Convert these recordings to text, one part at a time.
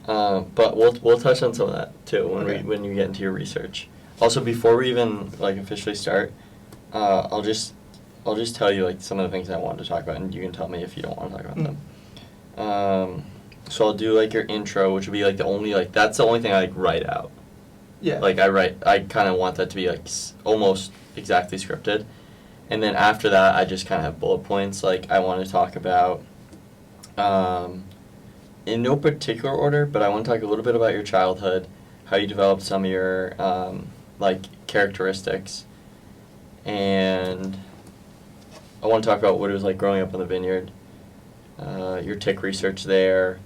But we'll touch on some of that too Okay. when you get into your research. Also, before we even like officially start, I'll just tell you like some of the things I wanted to talk about, and you can tell me if you don't want to talk about them. So I'll do like your intro, which would be like that's the only thing I like write out. Yeah. Like I kind of want that to be like almost exactly scripted, and then after that I just kind of have bullet points. Like I want to talk about, in no particular order, but I want to talk a little bit about your childhood, how you developed some of your like characteristics, and I want to talk about what it was like growing up on the vineyard, your tick research there,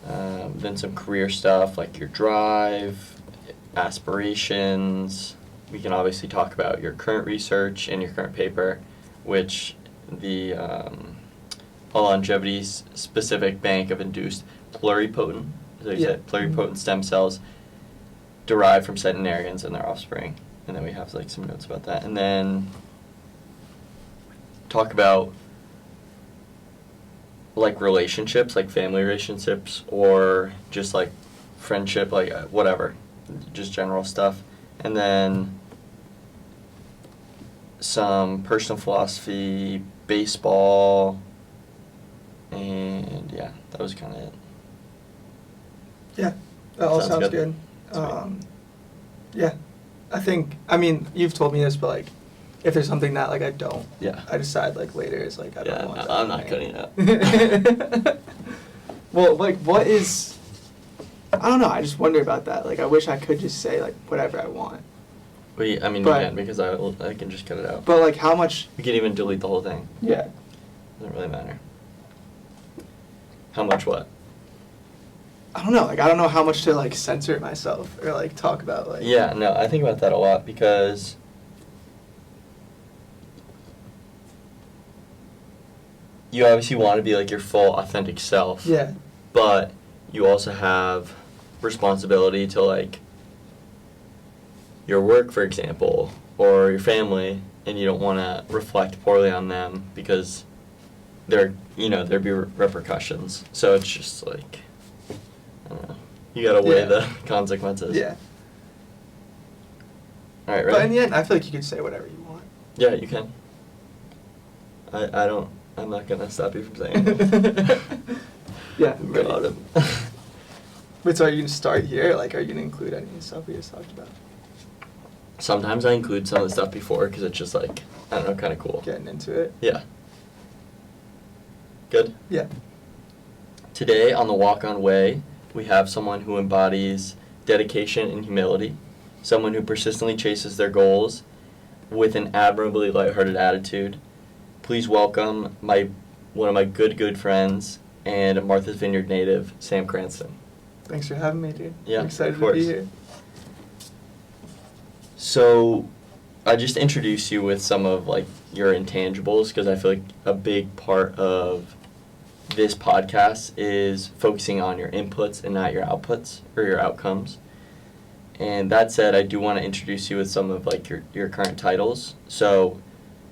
then some career stuff like your drive, aspirations. We can obviously talk about your current research and your current paper, which the a longevity specific bank of induced pluripotent, pluripotent stem cells derived from centenarians and their offspring. And then we have like some notes about that. And then talk about like relationships, like family relationships, or just like friendship, like whatever, just general stuff. And then some personal philosophy, baseball, and yeah, that was kind of it. Yeah, that all sounds good. Yeah, I mean, you've told me this, but like, if there's something that like I don't, I decide like later is like I don't want that. I'm not cutting it out. Well, like, what is? I don't know. I just wonder about that. Like, I wish I could just say like whatever I want. You can because I can just cut it out. But like, how much? You can even delete the whole thing. Yeah. Doesn't really matter. How much what? I don't know. Like, I don't know how much to like censor myself or like talk about like. Yeah, no, I think about that a lot because you obviously want to be like your full authentic self. Yeah. But you also have responsibility to like your work, for example, or your family, and you don't want to reflect poorly on them because there'd be repercussions. So it's just like, I don't know. You gotta weigh the consequences. Yeah. All right, ready? But in the end, I feel like you could say whatever you want. Yeah, you can. I'm not gonna stop you from saying it. Yeah. Got him. Wait, so are you gonna start here? Like, are you gonna include any of the stuff we just talked about? Sometimes I include some of the stuff before because it's just like, I don't know, kind of cool. Getting into it. Yeah. Good? Yeah. Today on the walk-on way, we have someone who embodies dedication and humility, someone who persistently chases their goals with an admirably lighthearted attitude. Please welcome one of my good friends and Martha's Vineyard native, Sam Cranston. Thanks for having me, dude. Yeah, I'm excited of course. to be here. So, I just introduced you with some of like your intangibles because I feel like a big part of this podcast is focusing on your inputs and not your outputs or your outcomes. And that said, I do want to introduce you with some of like your current titles. So,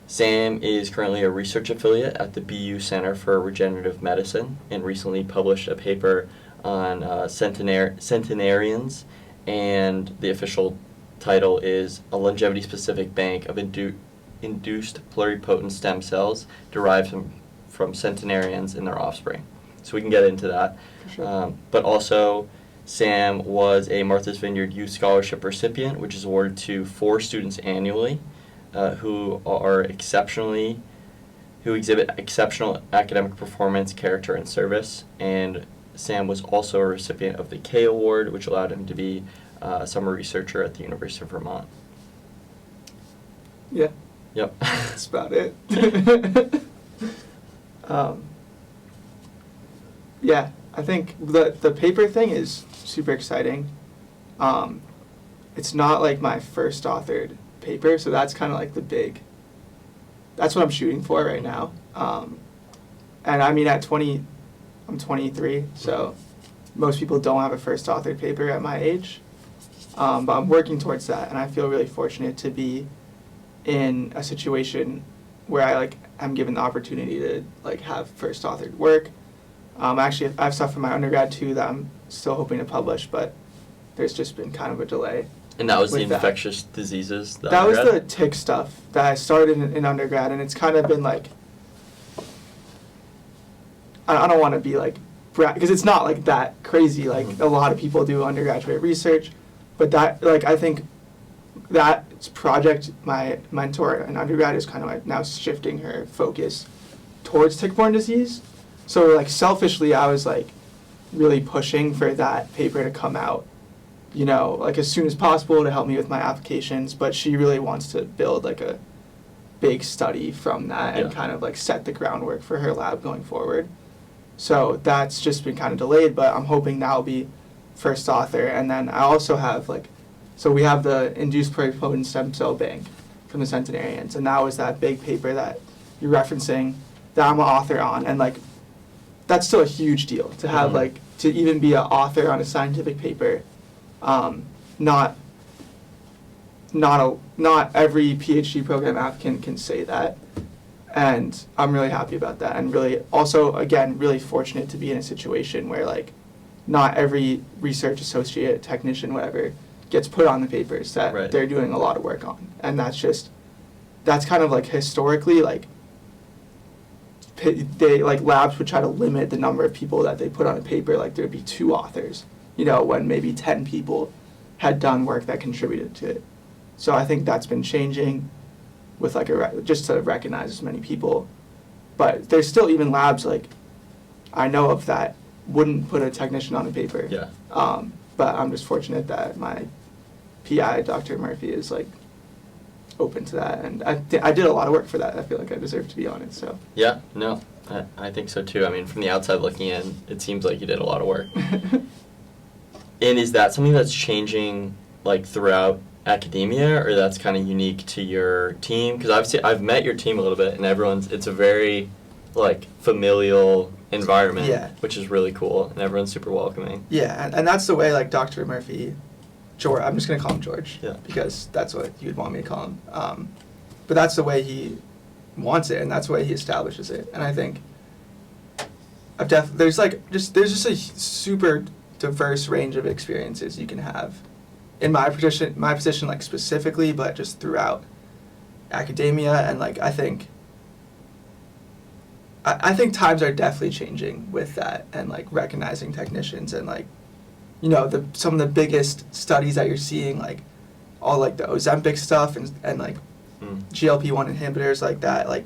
Sam is currently a research affiliate at the BU Center for Regenerative Medicine and recently published a paper on centenarians, and the official title is A Longevity-Specific Bank of Induced Pluripotent Stem Cells Derived from Centenarians and Their Offspring. So we can get into that. For sure. But also, Sam was a Martha's Vineyard Youth Scholarship recipient, which is awarded to 4 students annually who exhibit exceptional academic performance, character, and service. And Sam was also a recipient of the K Award, which allowed him to be a summer researcher at the University of Vermont. Yeah. Yep. That's about it. Yeah, I think the paper thing is super exciting. It's not like my first authored paper, so that's kind of like that's what I'm shooting for right now. And I mean, I'm 23, so most people don't have a first authored paper at my age. But I'm working towards that, and I feel really fortunate to be in a situation where I'm given the opportunity to like have first authored work. Actually, I have stuff from my undergrad too that I'm still hoping to publish, but there's just been kind of a delay. And that was the with that. infectious diseases? That was the undergrad? tick stuff that I started in undergrad, and it's kind of been like, I don't want to be like, because it's not like that crazy. Like Mhm. a lot of people do undergraduate research, but that, like, I think that project, my mentor in undergrad is kind of like now shifting her focus towards tick-borne disease. So like selfishly, I was like really pushing for that paper to come out, you know, like as soon as possible to help me with my applications. But she really wants to build like a big study from that and Yeah. kind of like set the groundwork for her lab going forward. So that's just been kind of delayed, but I'm hoping that'll be first author. And then I also have like, so we have the induced pluripotent stem cell bank from the centenarians, and that was that big paper that you're referencing that I'm an author on. And like, that's still a huge deal to have Mhm. like, to even be an author on a scientific paper. Not every PhD program applicant can say that. And I'm really happy about that, and really also, again, really fortunate to be in a situation where like not every research associate, technician, whatever, gets put on the papers that Right. they're doing a lot of work on. And that's kind of like historically, like they like labs would try to limit the number of people that they put on a paper, like there'd be 2 authors, you know, when maybe 10 people had done work that contributed to it. So I think that's been changing with like just to recognize as many people. But there's still even labs like I know of that wouldn't put a technician on a paper. Yeah. But I'm just fortunate that my PI, Dr. Murphy, is like open to that, and I did a lot of work for that. I feel like I deserve to be on it. So. Yeah, no, I think so too. I mean, from the outside looking in, it seems like you did a lot of work. And is that something that's changing like throughout academia, or that's kind of unique to your team? Because I've met your team a little bit, and it's a very like familial environment, Yeah. which is really cool, and everyone's super welcoming. Yeah, and that's the way like Dr. Murphy, George. I'm just gonna call him George. Yeah. Because that's what you would want me to call him. But that's the way he wants it, and that's the way he establishes it. And I think there's just a super diverse range of experiences you can have in my position like specifically, but just throughout academia. And like I think times are definitely changing with that, and like recognizing technicians, and like, you know, some of the biggest studies that you're seeing, like all like the Ozempic stuff and like GLP-1 inhibitors like that, like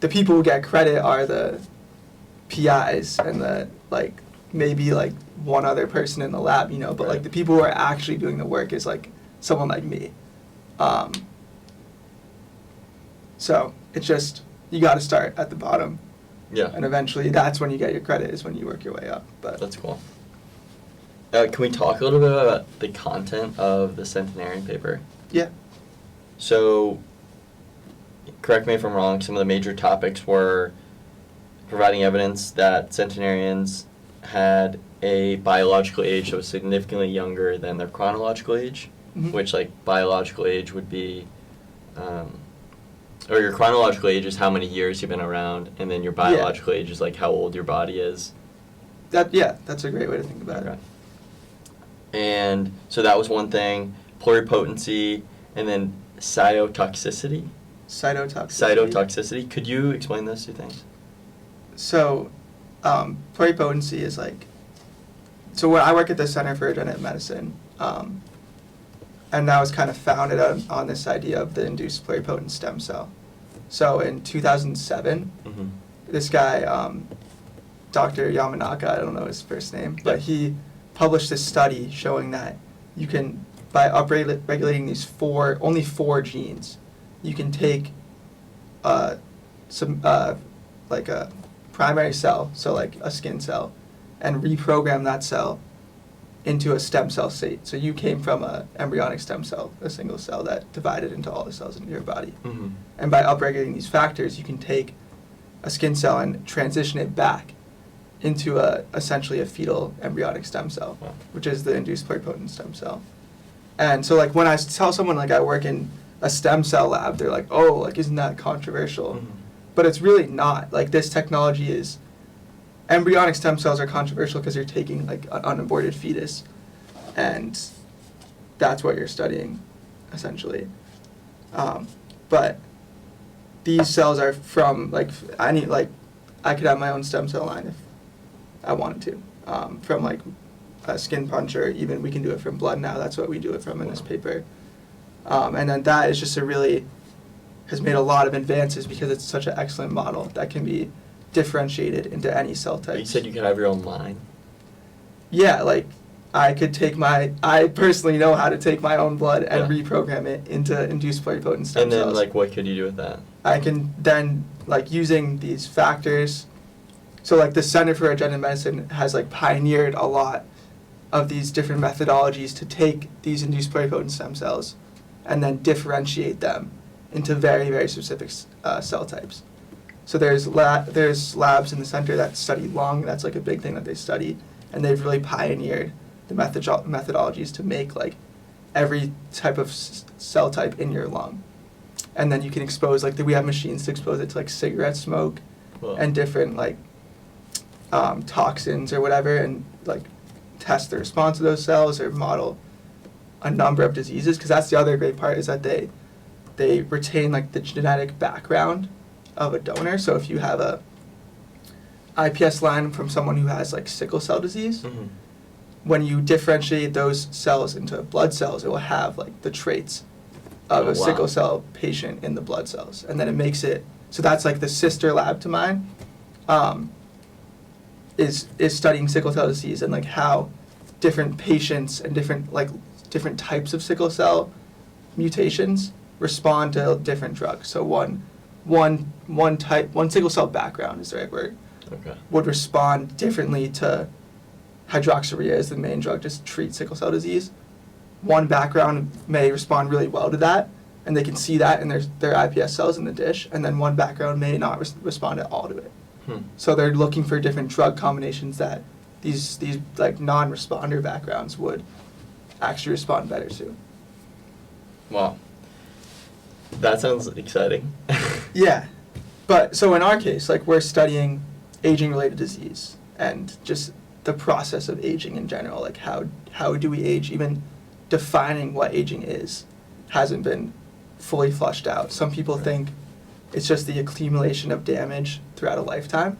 the people who get credit are the PIs and the like maybe like one other person in the lab, you know, but Right. like the people who are actually doing the work is like someone like me. So it's just, you got to start at the bottom, Yeah. and eventually that's when you get your credit, is when you work your way up. But That's cool. Can we talk a little bit about the content of the centenarian paper? yeah. So, correct me if I'm wrong, some of the major topics were providing evidence that centenarians had a biological age that was significantly younger than their chronological age, Mhm. which, like, biological age would be, or your chronological age is how many years you've been around, and then your biological age is, like, how old your body is. That's a great way to think about Okay. it. And so that was one thing, pluripotency, and then cytotoxicity. Cytotoxicity. Could you explain those 2 things? So, pluripotency is like, so when I work at the Center for Regenerative Medicine, and that was kind of founded on this idea of the induced pluripotent stem cell. So in 2007, Mm-hmm. this guy, Dr. Yamanaka, I don't know his first name, but he published this study showing that you can, by upregulating these only 4 genes, you can take like a primary cell, so like a skin cell, and reprogram that cell into a stem cell state. So you came from an embryonic stem cell, a single cell that divided into all the cells in your body. Mm-hmm. And by upregulating these factors, you can take a skin cell and transition it back into essentially a fetal embryonic stem cell, Wow. which is the induced pluripotent stem cell. And so like when I tell someone like I work in a stem cell lab, they're like, oh, like isn't that controversial? Mm-hmm. But it's really not. Like this technology is embryonic stem cells are controversial because you're taking like an unaborted fetus, and that's what you're studying, essentially. But these cells are from like I could have my own stem cell line if I wanted to, from like a skin punch, or even we can do it from blood now. That's what we do it from in this paper. And then that is just has made a lot of advances because it's such an excellent model that can be differentiated into any cell type. You said you could have your own line? Yeah, like I personally know how to take my own blood and reprogram it into induced pluripotent stem cells. And then cells. what could you do with that? I can then, using these factors, so the Center for Regenerative Medicine has pioneered a lot of these different methodologies to take these induced pluripotent stem cells and then differentiate them into very, very specific cell types. So there's labs in the center that study lung. That's a big thing that they study, and they've really pioneered the methodologies to make every type of cell type in your lung. And then you can expose, we have machines to expose it to cigarette smoke and different toxins or whatever, and test the response of those cells or model a number of diseases. Because that's the other great part, is that they retain the genetic background of a donor. So if you have a IPS line from someone who has sickle cell disease, mm-hmm. when you differentiate those cells into blood cells, it will have the traits of a sickle cell patient in the blood cells, and then it makes it so that's the sister lab to mine, is studying sickle cell disease and how different patients and different types of sickle cell mutations respond to different drugs. So one sickle cell background is the right word. Okay. Would respond differently to hydroxyurea as the main drug to treat sickle cell disease. One background may respond really well to that, and they can see that in their IPS cells in the dish, and then one background may not respond at all to it. So they're looking for different drug combinations that these non-responder backgrounds would actually respond better to. Wow. That sounds exciting. Yeah. But so in our case, we're studying aging-related disease and just the process of aging in general. How do we age? Even defining what aging is hasn't been fully fleshed out. Some people think it's just the accumulation of damage throughout a lifetime.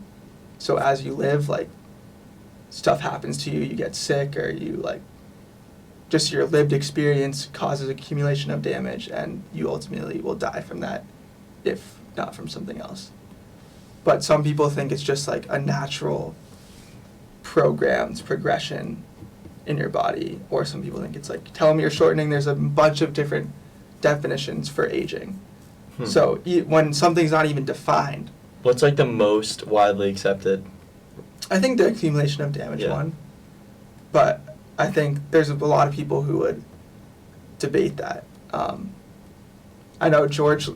So as you live, stuff happens to you, you get sick, or you just your lived experience causes accumulation of damage, and you ultimately will die from that, if not from something else. But some people think it's just a natural programmed progression in your body, or some people think it's telomere shortening. There's a bunch of different definitions for aging. So when something's not even defined. What's the most widely accepted? I think the accumulation of damage one. But I think there's a lot of people who would debate that. I know George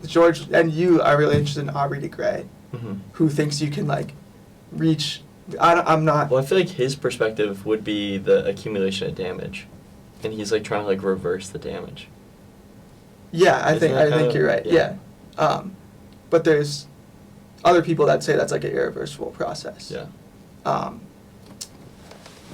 and you are really interested in Aubrey de Grey, mm-hmm. who thinks you can reach. I'm not. Well, I feel his perspective would be the accumulation of damage, and he's trying to reverse the damage. Yeah, I think you're right. Yeah. But there's other people that say that's an irreversible process. Yeah.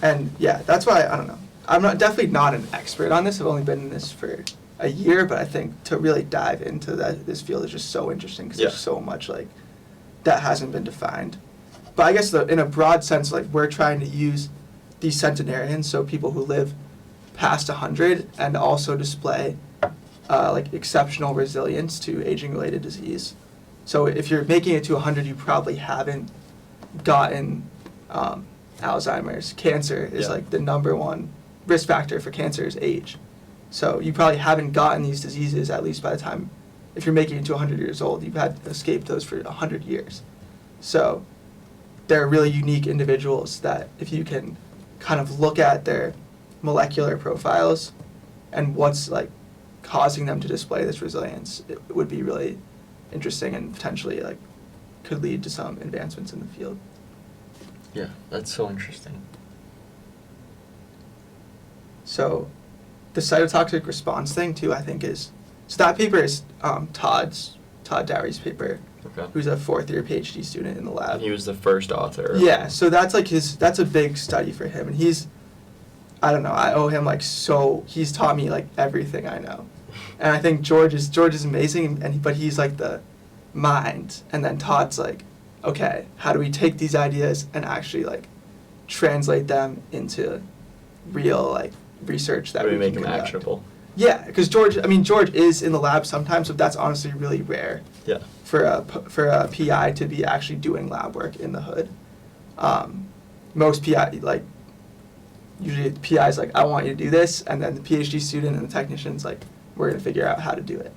And yeah, that's why I don't know. I'm definitely not an expert on this. I've only been in this for a year, but I think to really dive into this field is just so interesting because there's so much that hasn't been defined. But I guess in a broad sense, we're trying to use these centenarians, so people who live past 100 and also display exceptional resilience to aging-related disease. So if you're making it to 100, you probably haven't gotten Alzheimer's. Cancer is the number one risk factor for cancer is age. So you probably haven't gotten these diseases, at least by the time, if you're making it to 100 years old, you've had escaped those for 100 years. So they're really unique individuals that if you can kind of look at their molecular profiles and what's causing them to display this resilience, it would be really interesting and potentially could lead to some advancements in the field. Yeah, that's so interesting. So the cytotoxic response thing too, I think so that paper is Todd Dowry's paper. Okay. who's a 4th-year PhD student in the lab. And he was the first author. Yeah, so that's like that's a big study for him, and I don't know, I owe him like he's taught me like everything I know, and I think George is amazing, but he's like the mind, and then Todd's like, okay, how do we take these ideas and actually like translate them into real like research that How do we we make can them conduct. actionable? Yeah, because George is in the lab sometimes, but that's honestly really rare. Yeah. For a PI to be actually doing lab work in the hood. Most PI, like, usually the PI is like, I want you to do this, and then the PhD student and the technician's like, we're going to figure out how to do it.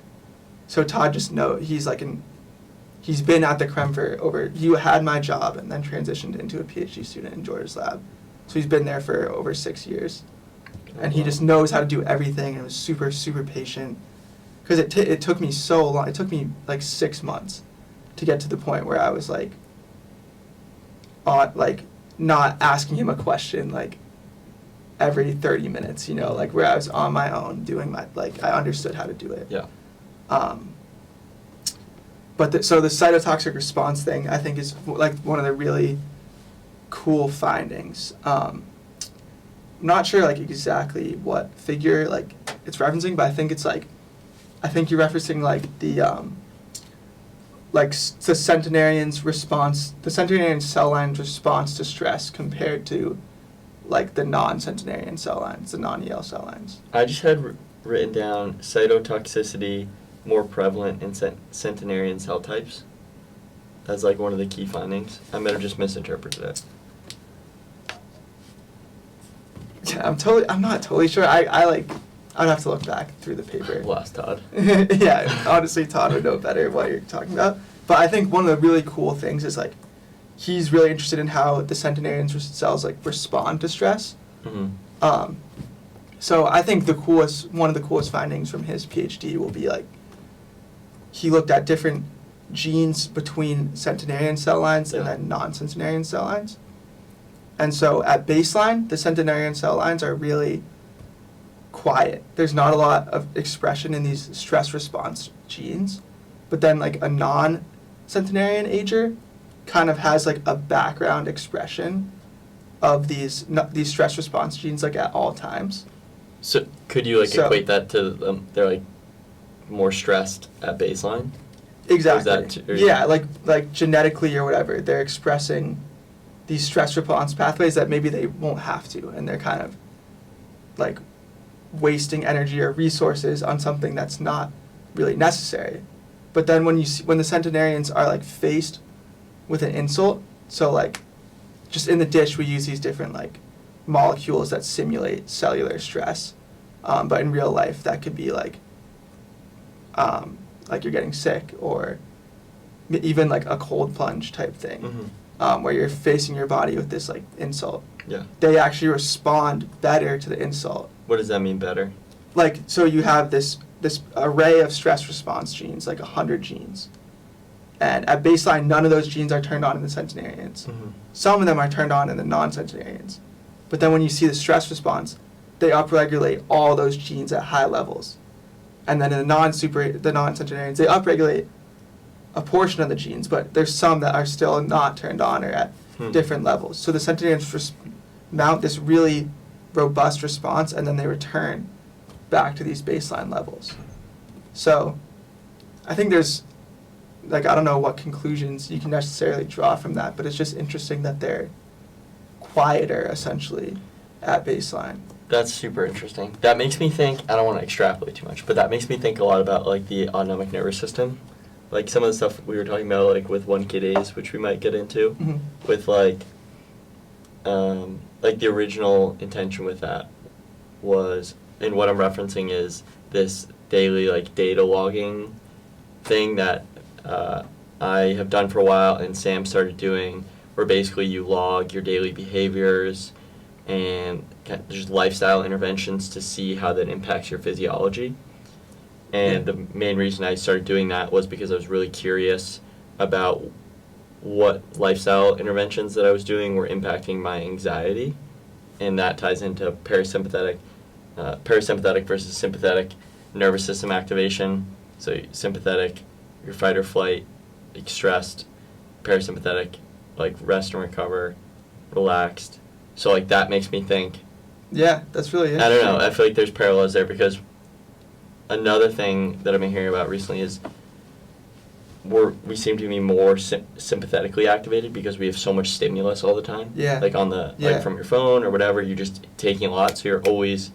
So Todd just he's been at the CReM for he had my job and then transitioned into a PhD student in George's lab. So he's been there for over 6 years. And he just knows how to do everything, and was super, super patient. Because it took me so long. It took me like 6 months to get to the point where I was like not asking him a question like every 30 minutes, like where I was on my own doing I understood how to do it. Yeah. But so the cytotoxic response thing, I think, is like one of the really cool findings. I'm not sure like exactly what figure like it's referencing, but I think it's like, I think you're referencing like the the centenarian cell line's response to stress compared to like the non-centenarian cell lines, the non-EL cell lines. I just had written down cytotoxicity more prevalent in centenarian cell types as like one of the key findings. I might have just misinterpreted it. Yeah, I'm not totally sure. I'd have to look back through the paper. We'll ask Todd. Yeah, honestly, Todd would know better what you're talking about. But I think one of the really cool things is like he's really interested in how the centenarian cells like respond to stress. Mm-hmm. So I think one of the coolest findings from his PhD will be like he looked at different genes between centenarian cell lines and then non-centenarian cell lines. And so at baseline, the centenarian cell lines are really quiet. There's not a lot of expression in these stress response genes. But then like a non-centenarian ager kind of has like a background expression of these stress response genes like at all times. So could you equate that to they're like more stressed at baseline? Exactly. Yeah, like genetically or whatever, they're expressing these stress response pathways that maybe they won't have to, and they're kind of like wasting energy or resources on something that's not really necessary. But then when the centenarians are like faced with an insult, so like just in the dish we use these different like molecules that simulate cellular stress, but in real life that could be like you're getting sick or even like a cold plunge type thing. Mm-hmm. Where you're facing your body with this like insult. Yeah. They actually respond better to the insult. What does that mean, better? Like, so you have this array of stress response genes, like 100 genes. And at baseline, none of those genes are turned on in the centenarians. Mm-hmm. Some of them are turned on in the non-centenarians. But then when you see the stress response, they upregulate all those genes at high levels. And then in the non-centenarians, they upregulate a portion of the genes, but there's some that are still not turned on or at different levels. So the centenarians mount this really robust response, and then they return back to these baseline levels. So I think there's, like, I don't know what conclusions you can necessarily draw from that, but it's just interesting that they're quieter, essentially, at baseline. That's super interesting. That makes me think, I don't want to extrapolate too much, but that makes me think a lot about, like, the autonomic nervous system. Like, some of the stuff we were talking about, like, with 1-KDs, which we might get into, Mm-hmm. with, like, the original intention with that was, and what I'm referencing is this daily, like, data logging thing that I have done for a while and Sam started doing, where basically you log your daily behaviors and just lifestyle interventions to see how that impacts your physiology. And the main reason I started doing that was because I was really curious about what lifestyle interventions that I was doing were impacting my anxiety. And that ties into parasympathetic versus sympathetic nervous system activation. So sympathetic, your fight or flight like stressed, parasympathetic, like rest and recover, relaxed. So like that makes me think. Yeah, that's really I interesting. don't know. I feel like there's parallels there because another thing that I've been hearing about recently is we seem to be more sympathetically activated because we have so much stimulus all the time. Yeah. Like like from your phone or whatever, you're just taking a lot, so you're always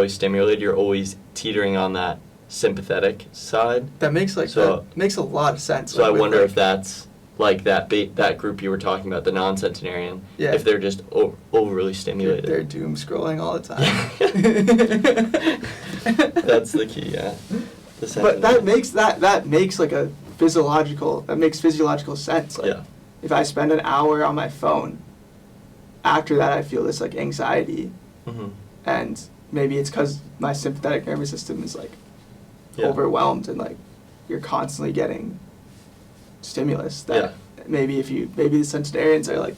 stimulated. You're always teetering on that sympathetic side. That makes that makes a lot of sense. So I wonder if that's like that group you were talking about, the non-centenarian. Yeah. If they're just overly stimulated. They're doom scrolling all the time. That's the key, yeah. But that makes like physiological sense. Like, yeah. If I spend an hour on my phone, after that I feel this like anxiety, and maybe it's because my sympathetic nervous system is like overwhelmed, and like you're constantly getting stimulus. That maybe the centenarians are like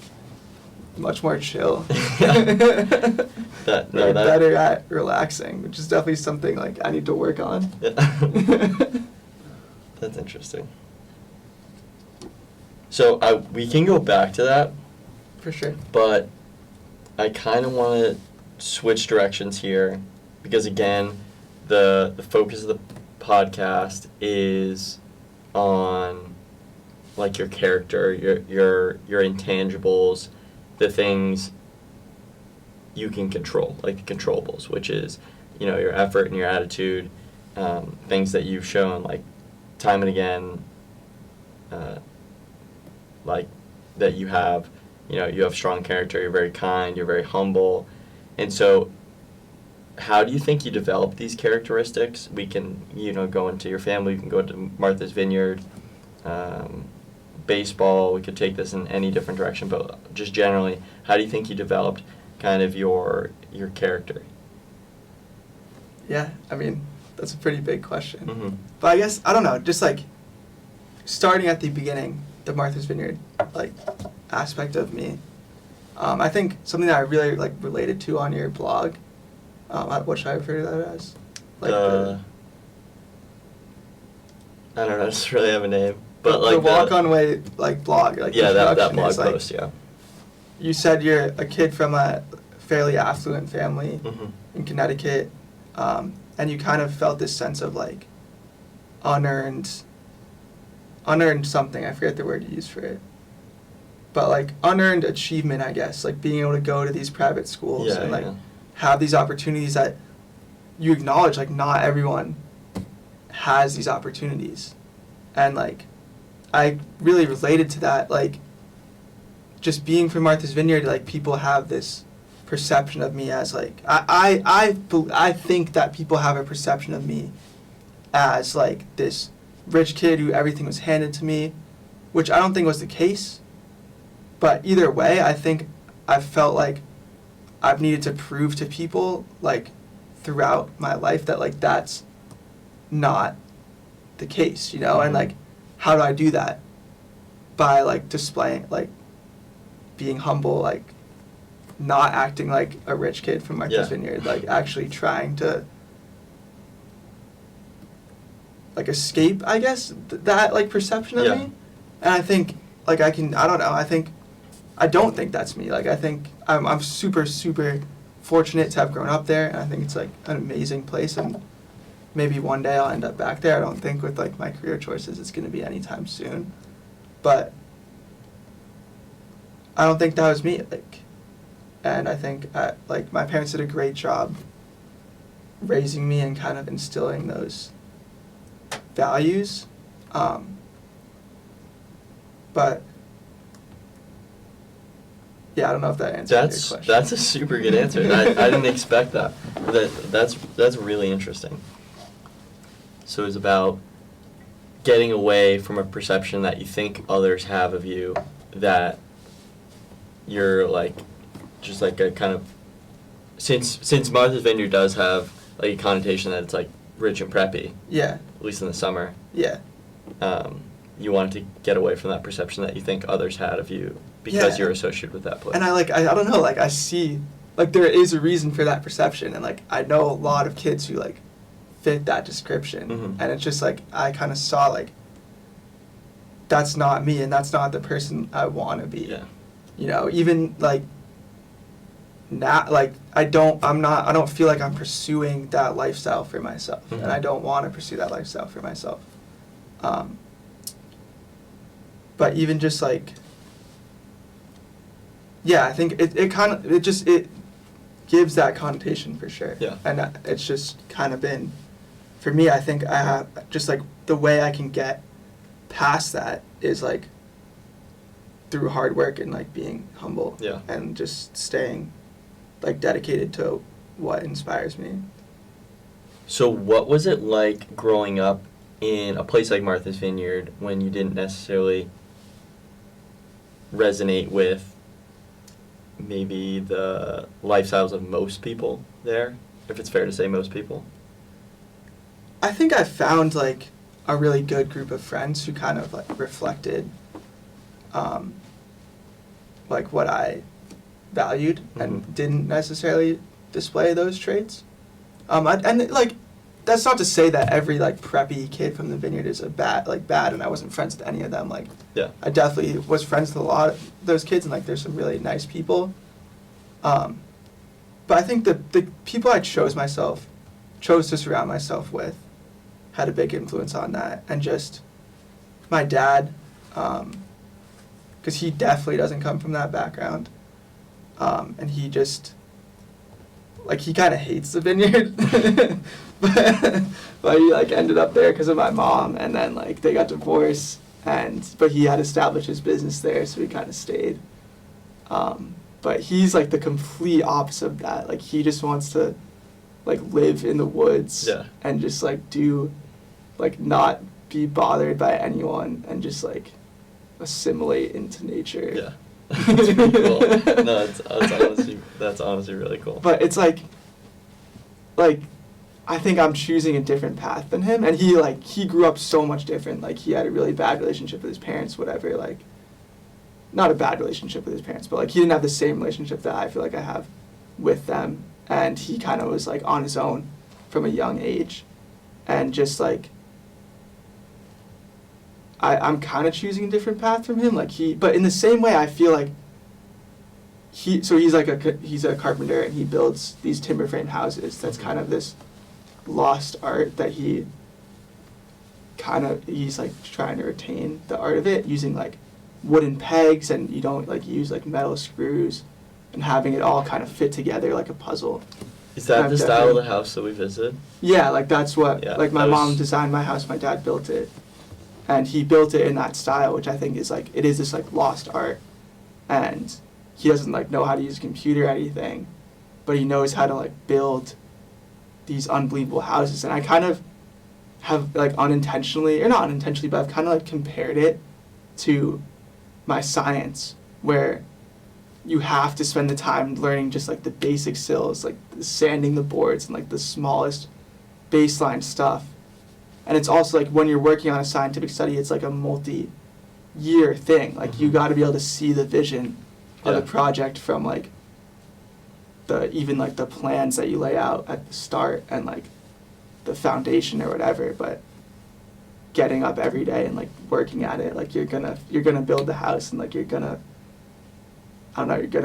much more chill. They're better at relaxing, which is definitely something like I need to work on. Yeah. That's interesting. So we can go back to that. For sure. But I kind of want to switch directions here because again, the focus of the podcast is on like your character, your intangibles, the things you can control, like the controllables, which is, your effort and your attitude, things that you've shown like time and again, like that you have strong character, you're very kind, you're very humble. And so how do you think you develop these characteristics? We can, go into your family, you can go to Martha's Vineyard, baseball, we could take this in any different direction, but just generally, how do you think you developed kind of your character? Yeah, I mean, that's a pretty big question. Mm-hmm. But I guess, I don't know, just like starting at the beginning, the Martha's Vineyard like aspect of me. I think something that I really like related to on your blog, what should I refer to that as? Like I don't necessarily have a name, but like the Walk On Way like blog, like that blog like, post, yeah. You said you're a kid from a fairly affluent family in Connecticut, and you kind of felt this sense of like unearned something. I forget the word you used for it, but like unearned achievement, I guess, like being able to go to these private schools and like have these opportunities that you acknowledge like not everyone has these opportunities. And like I really related to that, like just being from Martha's Vineyard, like people have this perception of me as like I think that people have a perception of me as like this rich kid who everything was handed to me, which I don't think was the case. But either way, I think I felt like I've needed to prove to people like throughout my life that like that's not the case, and like how do I do that? By like displaying, like being humble, like not acting like a rich kid from Martha's Vineyard, like actually trying to like escape, I guess, that like perception of me. And I think like I don't think that's me. Like I think I'm super, super fortunate to have grown up there, and I think it's like an amazing place, and maybe one day I'll end up back there. I don't think with like my career choices it's going to be anytime soon, but I don't think that was me. Like, and I think like my parents did a great job raising me and kind of instilling those values, but yeah, I don't know if that answers your question. That's a super good answer. I didn't expect that. That's really interesting. So it's about getting away from a perception that you think others have of you, that you're like just like a kind of, since Martha's Vineyard does have like a connotation that it's like rich and preppy. Yeah. At least in the summer. Yeah. You wanted to get away from that perception that you think others had of you because you're associated with that place. And I don't know, like I see, like there is a reason for that perception, and like I know a lot of kids who like fit that description, and it's just like I kind of saw like that's not me, and that's not the person I want to be. Yeah. You know, even like now, like I don't feel like I'm pursuing that lifestyle for myself, Mm-hmm. and I don't want to pursue that lifestyle for myself. But even just like, yeah, I think it gives that connotation for sure. Yeah. And it's just kind of been, for me, I think I have just like the way I can get past that is like through hard work and like being humble. Yeah. And just staying like dedicated to what inspires me. So what was it like growing up in a place like Martha's Vineyard when you didn't necessarily resonate with maybe the lifestyles of most people there, if it's fair to say most people? I think I found like a really good group of friends who kind of like reflected like what I valued and didn't necessarily display those traits. And like that's not to say that every like preppy kid from the Vineyard is bad, and I wasn't friends with any of them. Like, yeah, I definitely was friends with a lot of those kids, and like there's some really nice people. But I think the people I chose to surround myself with had a big influence on that. And just my dad, because he definitely doesn't come from that background. And he just, like, he kind of hates the Vineyard. but he, like, ended up there because of my mom, and then, like, they got divorced, but he had established his business there, so he kind of stayed. But he's, like, the complete opposite of that. Like, he just wants to, like, live in the woods and just, like, not be bothered by anyone and just, like, assimilate into nature. Yeah. That's really cool. No, that's honestly really cool. But it's like I think I'm choosing a different path than him, and he grew up so much different. Like, he had a really bad relationship with his parents, whatever. Like, not a bad relationship with his parents, but like he didn't have the same relationship that I feel like I have with them, and he kind of was like on his own from a young age, and just like I'm kind of choosing a different path from him. But in the same way, I feel like he's a carpenter, and he builds these timber frame houses. That's kind of this lost art that he's like trying to retain the art of it using like wooden pegs, and you don't like use like metal screws, and having it all kind of fit together like a puzzle. Is that the style of the house that we visited? Yeah, like that's what like my mom designed my house, my dad built it. And he built it in that style, which I think is like, it is this like lost art. And he doesn't like know how to use a computer or anything, but he knows how to like build these unbelievable houses. And I kind of have like unintentionally, or not unintentionally, but I've kind of like compared it to my science, where you have to spend the time learning just like the basic skills, like sanding the boards and like the smallest baseline stuff. And it's also like when you're working on a scientific study, it's like a multi-year thing. Like you got to be able to see the vision of the project from like even like the plans that you lay out at the start and like the foundation or whatever. But getting up every day and like working at it, like you're gonna build the house, and like you're gonna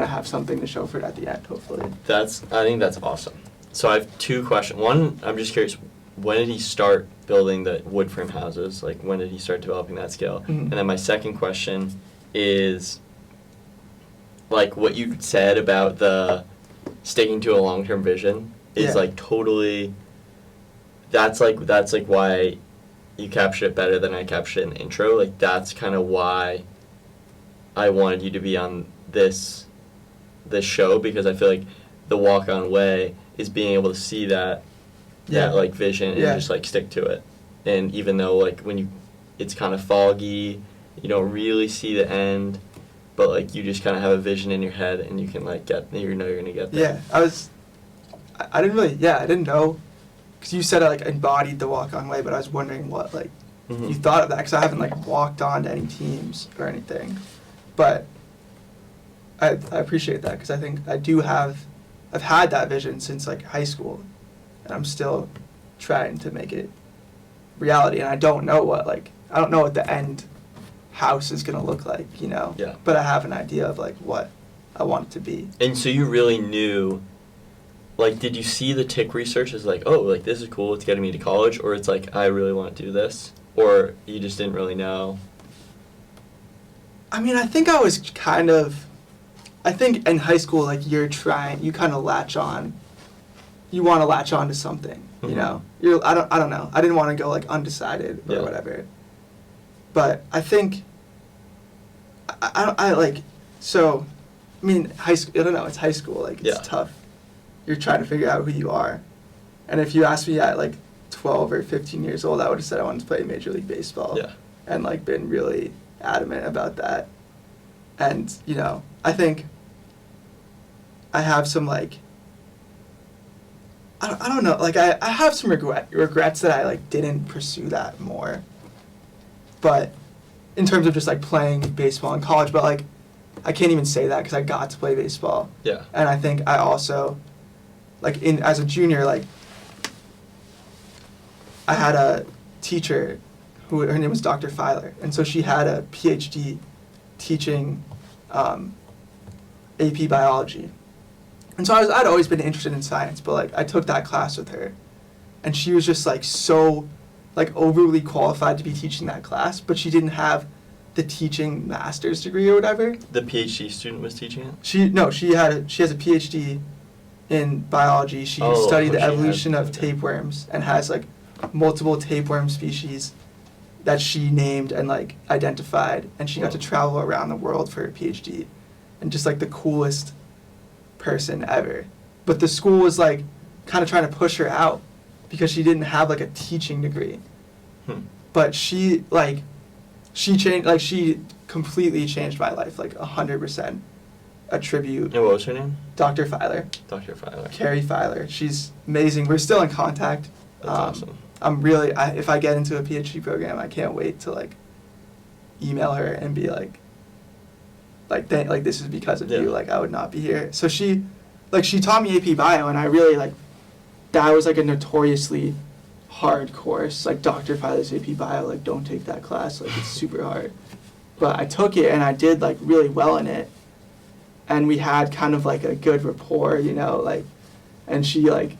have something to show for it at the end, hopefully. I think that's awesome. So I have two questions. One, I'm just curious, when did he start building the wood frame houses? Like, when did he start developing that skill? Mm-hmm. And then my second question is, like, what you said about the sticking to a long-term vision is like totally, that's like why you captured it better than I captured it in the intro. Like, that's kind of why I wanted you to be on this show, because I feel like the walk-on way is being able to see that like vision and just like stick to it. And even though like it's kind of foggy, you don't really see the end, but like you just kind of have a vision in your head, and you can like you're gonna get there. Yeah, I didn't know, because you said I like embodied the walk-on way, but I was wondering what like you thought of that, because I haven't like walked on to any teams or anything. But I appreciate that, because I think I've had that vision since like high school, and I'm still trying to make it reality. And I don't know what the end, house is going to look like, Yeah. but I have an idea of like what I want it to be. And so you really knew, like, did you see the tick research as like, oh, like, this is cool, it's getting me to college, or it's like, I really want to do this, or you just didn't really know? I mean, I think in high school, like, you kind of latch on, you want to latch on to something, Mm-hmm. I don't know. I didn't want to go like undecided or whatever. But I think, high school, I don't know, it's high school, like, it's tough. You're trying to figure out who you are. And if you asked me at like 12 or 15 years old, I would have said I wanted to play Major League Baseball. Yeah. And like been really adamant about that. And, I think I have some like, I don't know, like I have some regrets that I like didn't pursue that more. But in terms of just like playing baseball in college, but like I can't even say that because I got to play baseball. Yeah. And I think I also, like as a junior, like I had a teacher her name was Dr. Filer, and so she had a PhD teaching AP biology. And so I'd always been interested in science, but like I took that class with her, and she was just like so like overly qualified to be teaching that class, but she didn't have the teaching master's degree or whatever. The PhD student was teaching it? She has a PhD in biology. She studied the evolution of tapeworms and has like multiple tapeworm species that she named and like identified, and she got to travel around the world for her PhD, and just like the coolest person ever. But the school was like kind of trying to push her out because she didn't have like a teaching degree. But she completely changed my life, like 100%. Attribute. And what was her name? Dr. Filer. Dr. Filer. Carrie Filer. She's amazing. We're still in contact. That's awesome. I'm really, if I get into a PhD program, I can't wait to like email her and be like this is because of you. Like I would not be here. So she taught me AP Bio, and I really like, that was like a notoriously hard course. Like Dr. Filer's AP Bio, like don't take that class. Like it's super hard. But I took it and I did like really well in it. And we had kind of like a good rapport, like, and she like,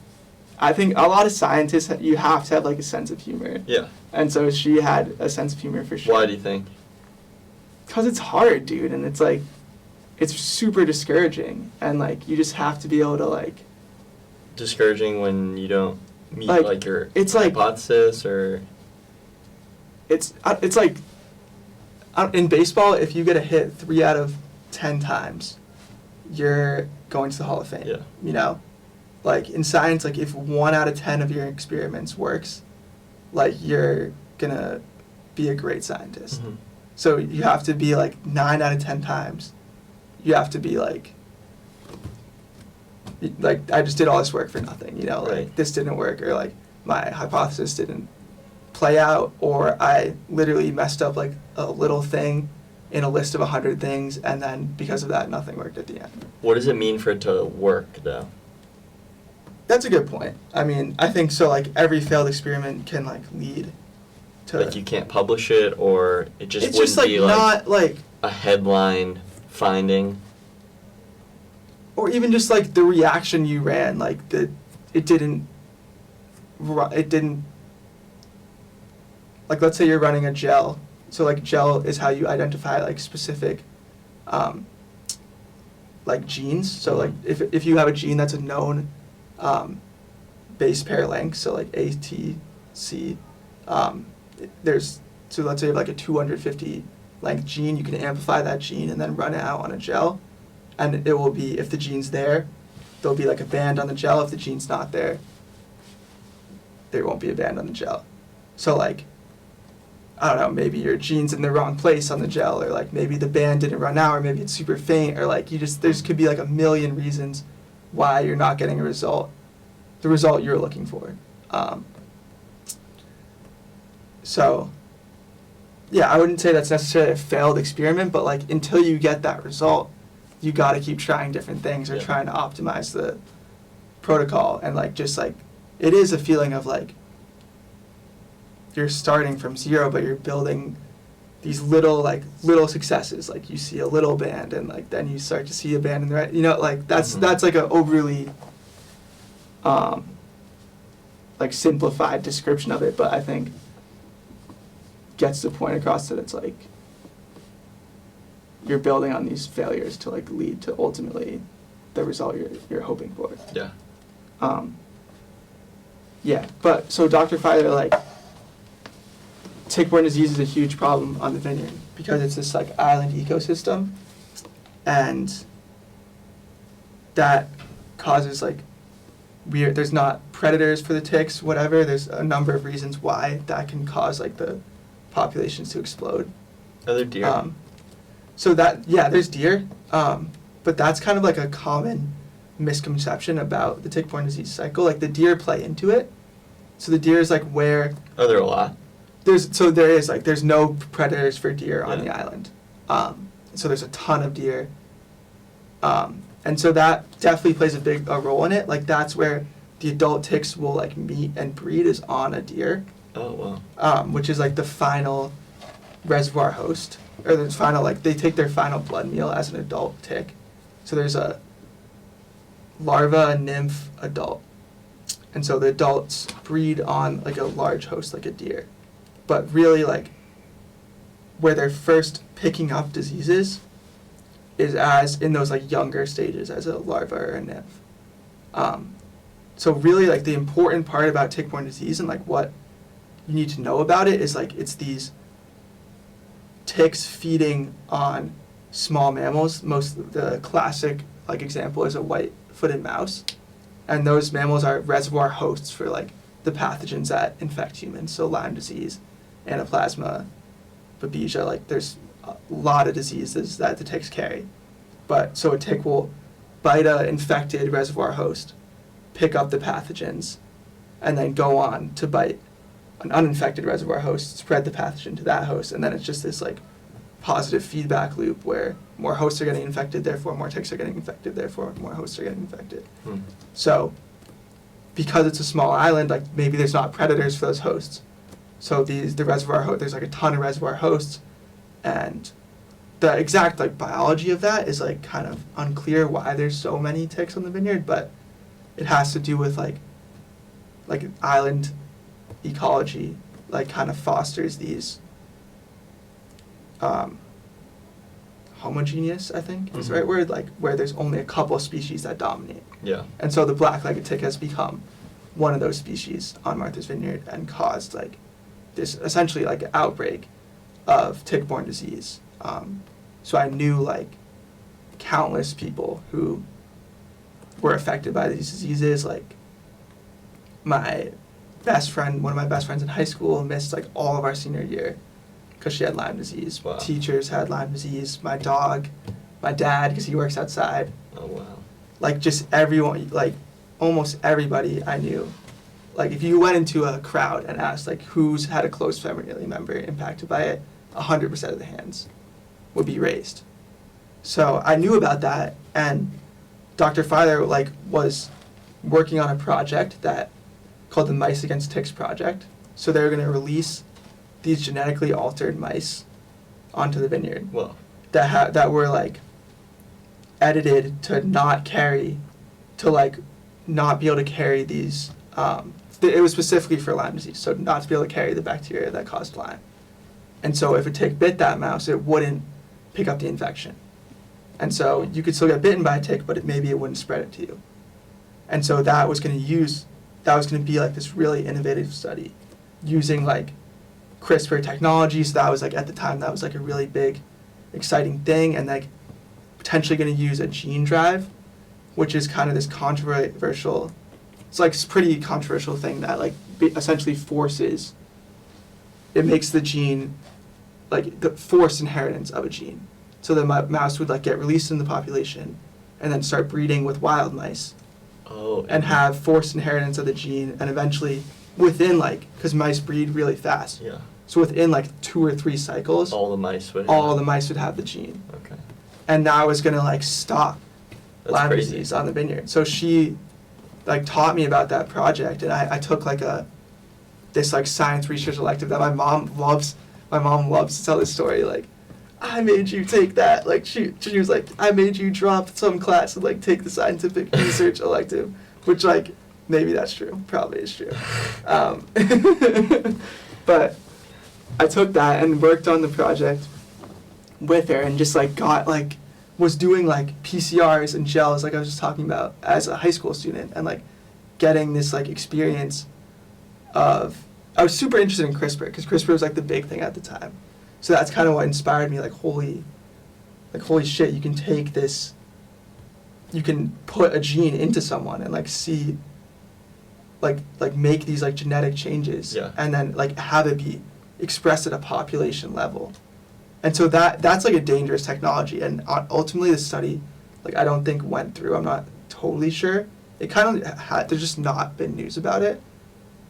I think a lot of scientists, you have to have like a sense of humor. Yeah. And so she had a sense of humor for sure. Why do you think? Because it's hard, dude, and it's like, it's super discouraging, and like you just have to be able to like. Discouraging when you don't meet like your hypothesis, or. It's like, in baseball, if you get a hit 3 out of 10 times, you're going to the Hall of Fame. Yeah. Like in science, like if 1 out of 10 of your experiments works, like you're gonna be a great scientist. Mm-hmm. So you have to be like 9 out of 10 times. You have to be like I just did all this work for nothing, like this didn't work, or like my hypothesis didn't play out, or I literally messed up like a little thing in a list of 100 things, and then because of that, nothing worked at the end. What does it mean for it to work, though? That's a good point. I mean, I think so, like, every failed experiment can, like, lead to... Like, you can't publish it, or it just it's wouldn't just, like, be, not, like... a headline finding? Or even just, like, the reaction you ran, like, it didn't... Like, let's say you're running a gel. So, like, gel is how you identify, like, specific, like, genes. So, like, if you have a gene that's a known... base pair length, so like A, T, C, so let's say you have like a 250 length gene, you can amplify that gene and then run it out on a gel, and it will be, if the gene's there, there'll be like a band on the gel. If the gene's not there, there won't be a band on the gel. So like, I don't know, maybe your gene's in the wrong place on the gel, or like maybe the band didn't run out, or maybe it's super faint, or like there's could be like a million reasons why you're not getting the result you're looking for. So, yeah, I wouldn't say that's necessarily a failed experiment, but like until you get that result, you got to keep trying different things, or trying to optimize the protocol, and like just like it is a feeling of like you're starting from zero, but you're building these little successes. Like you see a little band, and like then you start to see a band in the right. Like that's like a overly like simplified description of it, but I think gets the point across that it's like you're building on these failures to like lead to ultimately the result you're hoping for. Yeah. Yeah, but so Dr. Filer, like, tick-borne disease is a huge problem on the vineyard because it's this like island ecosystem, and that causes like there's not predators for the ticks, whatever. There's a number of reasons why that can cause like the populations to explode. Are there deer? So there's deer, but that's kind of like a common misconception about the tick-borne disease cycle. Like the deer play into it. So the deer is like where. Are there a lot? There's no predators for deer on the island. So there's a ton of deer. And so that definitely plays a role in it. Like that's where the adult ticks will like meet and breed is on a deer. Oh wow. Which is like the final reservoir host, or the final like they take their final blood meal as an adult tick. So there's a larva, a nymph, adult. And so the adults breed on like a large host like a deer. But really like where they're first picking up diseases is as in those like younger stages as a larva or a nymph. So really like the important part about tick-borne disease and like what you need to know about it is like it's these ticks feeding on small mammals. The classic like example is a white-footed mouse. And those mammals are reservoir hosts for like the pathogens that infect humans. So Lyme disease, Anaplasma, Babesia, like there's a lot of diseases that the ticks carry. But so a tick will bite an infected reservoir host, pick up the pathogens, and then go on to bite an uninfected reservoir host, spread the pathogen to that host, and then it's just this like positive feedback loop where more hosts are getting infected, therefore more ticks are getting infected, therefore more hosts are getting infected. So because it's a small island, like maybe there's not predators for those hosts. So the reservoir there's like a ton of reservoir hosts, and the exact like biology of that is like kind of unclear why there's so many ticks on the vineyard, but it has to do with like island ecology like kind of fosters these homogeneous, I think is the right word, like where there's only a couple species that dominate. Yeah. And so the black-legged tick has become one of those species on Martha's Vineyard and caused like this essentially like an outbreak of tick-borne disease. So I knew like countless people who were affected by these diseases. Like my best friend, one of my best friends in high school, missed like all of our senior year because she had Lyme disease. Wow. Teachers had Lyme disease. My dog, my dad, because he works outside. Oh wow. Like just everyone, like almost everybody I knew. Like if you went into a crowd and asked like who's had a close family member impacted by it, 100% of the hands would be raised. So I knew about that, and Dr. Filer like was working on a project that called the Mice Against Ticks project. So they were going to release these genetically altered mice onto the vineyard. Well. That were like edited to not be able to carry these. It was specifically for Lyme disease, so not to be able to carry the bacteria that caused Lyme. And so if a tick bit that mouse, it wouldn't pick up the infection. And so you could still get bitten by a tick, but maybe it wouldn't spread it to you. And so that was going to be like this really innovative study using like CRISPR technology. So that was like at the time that was like a really big, exciting thing, and like potentially going to use a gene drive, which is kind of this controversial. It's like a pretty controversial thing that like essentially it makes the gene like the forced inheritance of a gene. So the mouse would like get released in the population and then start breeding with wild mice. Oh. And have forced inheritance of the gene, and eventually within like, because mice breed really fast. Yeah. So within like 2 or 3 cycles, all the mice would have the gene. Okay. And that was gonna like stop Lyme disease on the vineyard. So she like taught me about that project, and I took like this like science research elective that my mom loves. my mom loves to tell this story, like, I made you take that. Like, she was like, I made you drop some class and, like, take the scientific research elective, which, like, maybe that's true. Probably is true. But I took that and worked on the project with her and just, like, was doing, like, PCRs and gels, like I was just talking about, as a high school student, and, like, getting this, like, experience of, I was super interested in CRISPR, because CRISPR was, like, the big thing at the time. So that's kind of what inspired me, like, holy shit, you can take this, you can put a gene into someone and, like, see, like make these, like, genetic changes, yeah. and then, like, have it be expressed at a population level. And so that's, like, a dangerous technology, and ultimately the study, like, I don't think went through. I'm not totally sure. It kind of there's just not been news about it.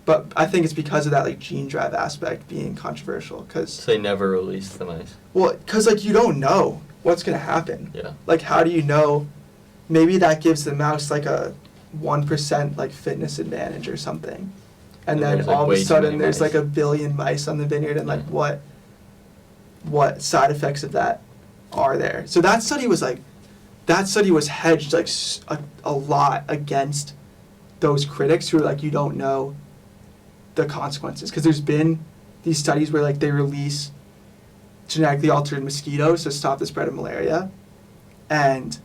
But I think it's because of that, like, gene drive aspect being controversial. So they never released the mice? Well, because, like, you don't know what's going to happen. Yeah. Like, how do you know? Maybe that gives the mouse, like, a 1%, like, fitness advantage or something. And then there's, like, all of way a too sudden many there's, mice. like, a billion mice on the vineyard, and, like, what side effects of that are there? So that study was hedged, like, a lot against those critics who are like, you don't know the consequences, because there's been these studies where, like, they release genetically altered mosquitoes to stop the spread of malaria, and,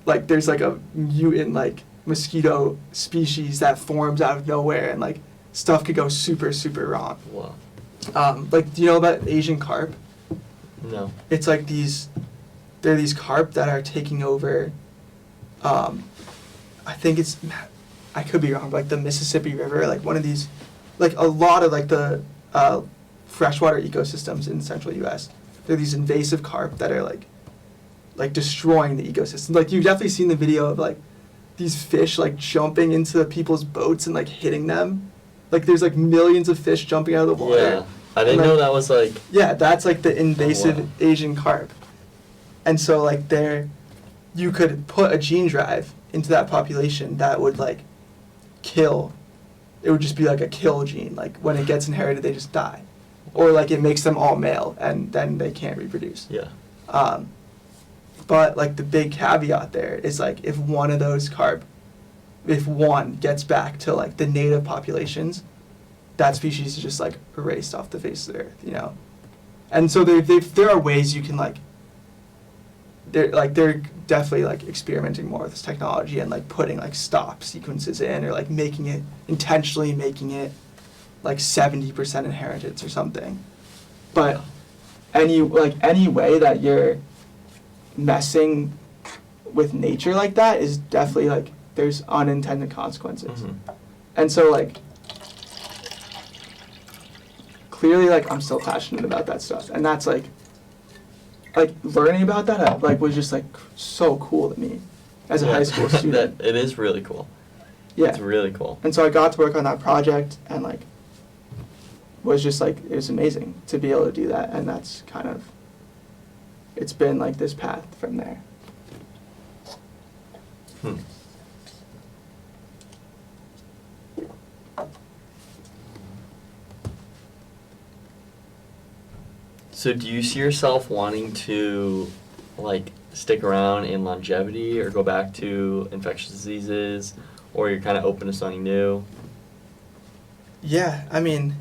like, there's, like, a mutant, like, mosquito species that forms out of nowhere, and, like, stuff could go super, super wrong. Wow. Like, do you know about Asian carp? No. It's like there are these carp that are taking over, I think I could be wrong, but, like, the Mississippi River, like, one of these, like, a lot of, like, the freshwater ecosystems in the central U.S. There are these invasive carp that are, like destroying the ecosystem. Like, you've definitely seen the video of, like, these fish, like, jumping into people's boats and, like, hitting them. Like, there's, like, millions of fish jumping out of the water. Yeah. I didn't know that was, like... Yeah, that's, like, the invasive Asian carp. And so, like, you could put a gene drive into that population that would, like, kill. It would just be, like, a kill gene. Like, when it gets inherited, they just die. Or, like, it makes them all male, and then they can't reproduce. Yeah. But, like, the big caveat there is, like, if one of those carp, if one gets back to, like, the native populations, that species is just, like, erased off the face of the earth, you know? And so there are ways you can, like, they're definitely, like, experimenting more with this technology and, like, putting, like, stop sequences in, or, like, intentionally making it, like, 70% inheritance or something. But any way that you're messing with nature like that is definitely, like, there's unintended consequences. Mm-hmm. And so, like, clearly, like, I'm still passionate about that stuff, and that's, like, learning about that, like, was just, like, so cool to me as a high school student. It is really cool. Yeah. It's really cool. And so I got to work on that project, and, like, was just, like, it was amazing to be able to do that, and that's kind of, it's been, like, this path from there. So do you see yourself wanting to, like, stick around in longevity or go back to infectious diseases, or you're kind of open to something new? Yeah, I mean,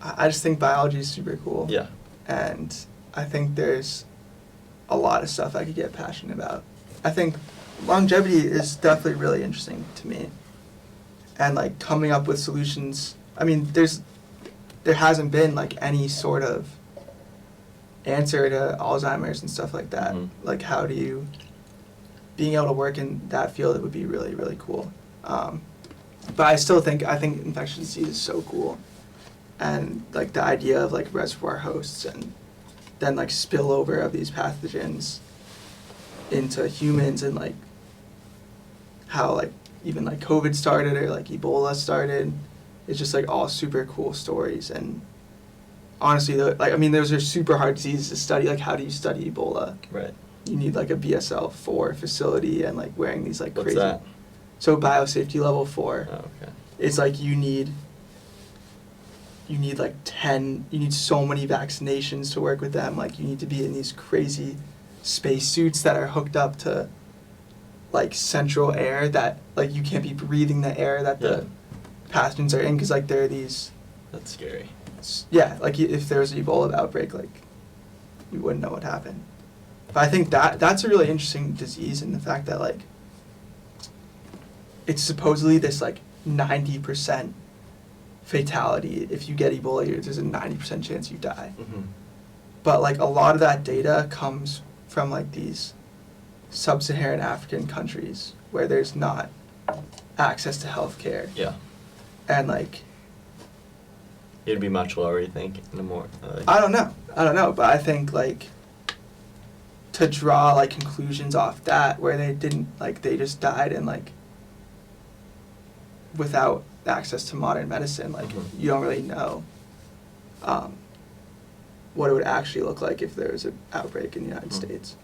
I just think biology is super cool. Yeah. And I think there's a lot of stuff I could get passionate about. I think longevity is definitely really interesting to me. And, like, coming up with solutions, I mean, there hasn't been, like, any sort of answer to Alzheimer's and stuff like that. Mm-hmm. Like, being able to work in that field, it would be really, really cool. But I think infectious disease is so cool. And, like, the idea of, like, reservoir hosts, and then, like, spillover of these pathogens into humans, and, like, how, like, even, like, COVID started, or, like, Ebola started. It's just, like, all super cool stories. And honestly, those are super hard diseases to study. Like, how do you study Ebola? Right. You need, like, a BSL-4 facility, and, like, wearing these, like, What's crazy... that? So biosafety level 4. Oh, okay. It's like you need you need like you need so many vaccinations to work with them. Like you need to be in these crazy space suits that are hooked up to like central air that like you can't be breathing the air that the pathogens are in, because like there are these. That's scary. Yeah, like if there was an Ebola outbreak, like we wouldn't know what happened. But I think that's a really interesting disease, in the fact that like it's supposedly this like 90% fatality. If you get Ebola, there's a 90% chance you die. Mm-hmm. But like a lot of that data comes from like these sub-Saharan African countries where there's not access to healthcare. Yeah. And like it'd be much lower, you think, in the more. I don't know, but I think like to draw like conclusions off that where they didn't like they just died and like without access to modern medicine, like Mm-hmm. you don't really know what it would actually look like if there was an outbreak in the United Mm-hmm. States.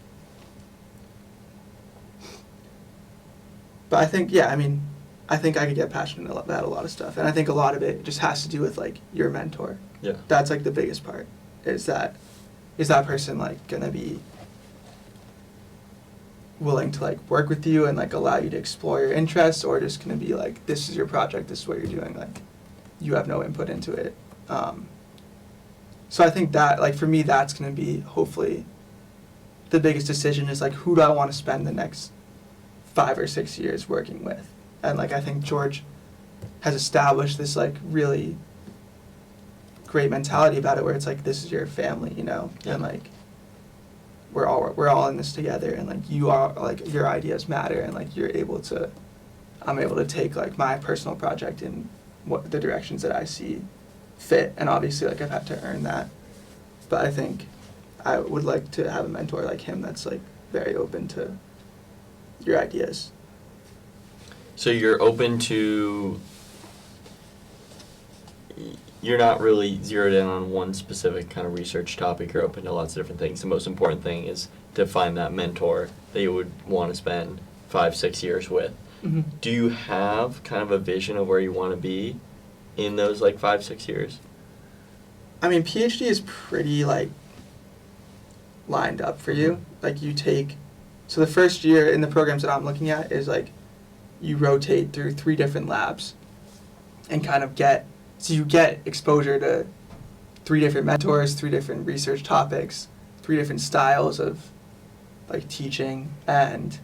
But I think, yeah, I think I could get passionate about a lot of stuff, and I think a lot of it just has to do with like your mentor. Yeah. That's like the biggest part. Is that person like gonna be willing to like work with you and like allow you to explore your interests, or just gonna be like, this is your project, this is what you're doing, like you have no input into it. So I think that like for me that's gonna be hopefully the biggest decision, is like who do I want to spend the next 5 or 6 years working with. And like I think George has established this like really great mentality about it, where it's like this is your family, you know, Yeah. and like we're all in this together, and like you are like your ideas matter, and like I'm able to take like my personal project in what the directions that I see fit, and obviously like I've had to earn that, but I think I would like to have a mentor like him that's like very open to your ideas. So you're open to. You're not really zeroed in on one specific kind of research topic. You're open to lots of different things. The most important thing is to find that mentor that you would want to spend 5-6 years with. Mm-hmm. Do you have kind of a vision of where you want to be in those like 5-6 years? PhD is pretty like lined up for you. Like so the first year in the programs that I'm looking at is like you rotate through 3 different labs and kind of you get exposure to 3 different mentors, 3 different research topics, 3 different styles of like teaching, and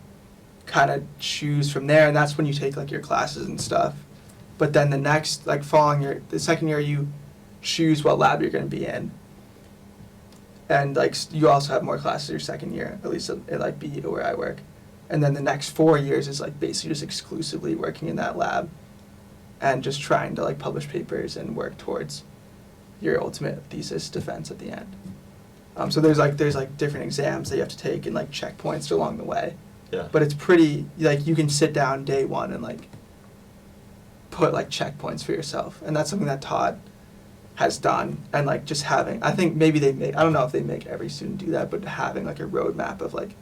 kind of choose from there, and that's when you take like your classes and stuff. But then the next, like the second year, you choose what lab you're going to be in, and like you also have more classes your second year, at least at like BU where I work. And then the next 4 years is like basically just exclusively working in that lab and just trying to like publish papers and work towards your ultimate thesis defense at the end. So there's different exams that you have to take and like checkpoints along the way. Yeah. But it's pretty, like you can sit down day one and like put like checkpoints for yourself. And that's something that Todd has done, and like just having, I think maybe I don't know if they make every student do that, but having like a roadmap of like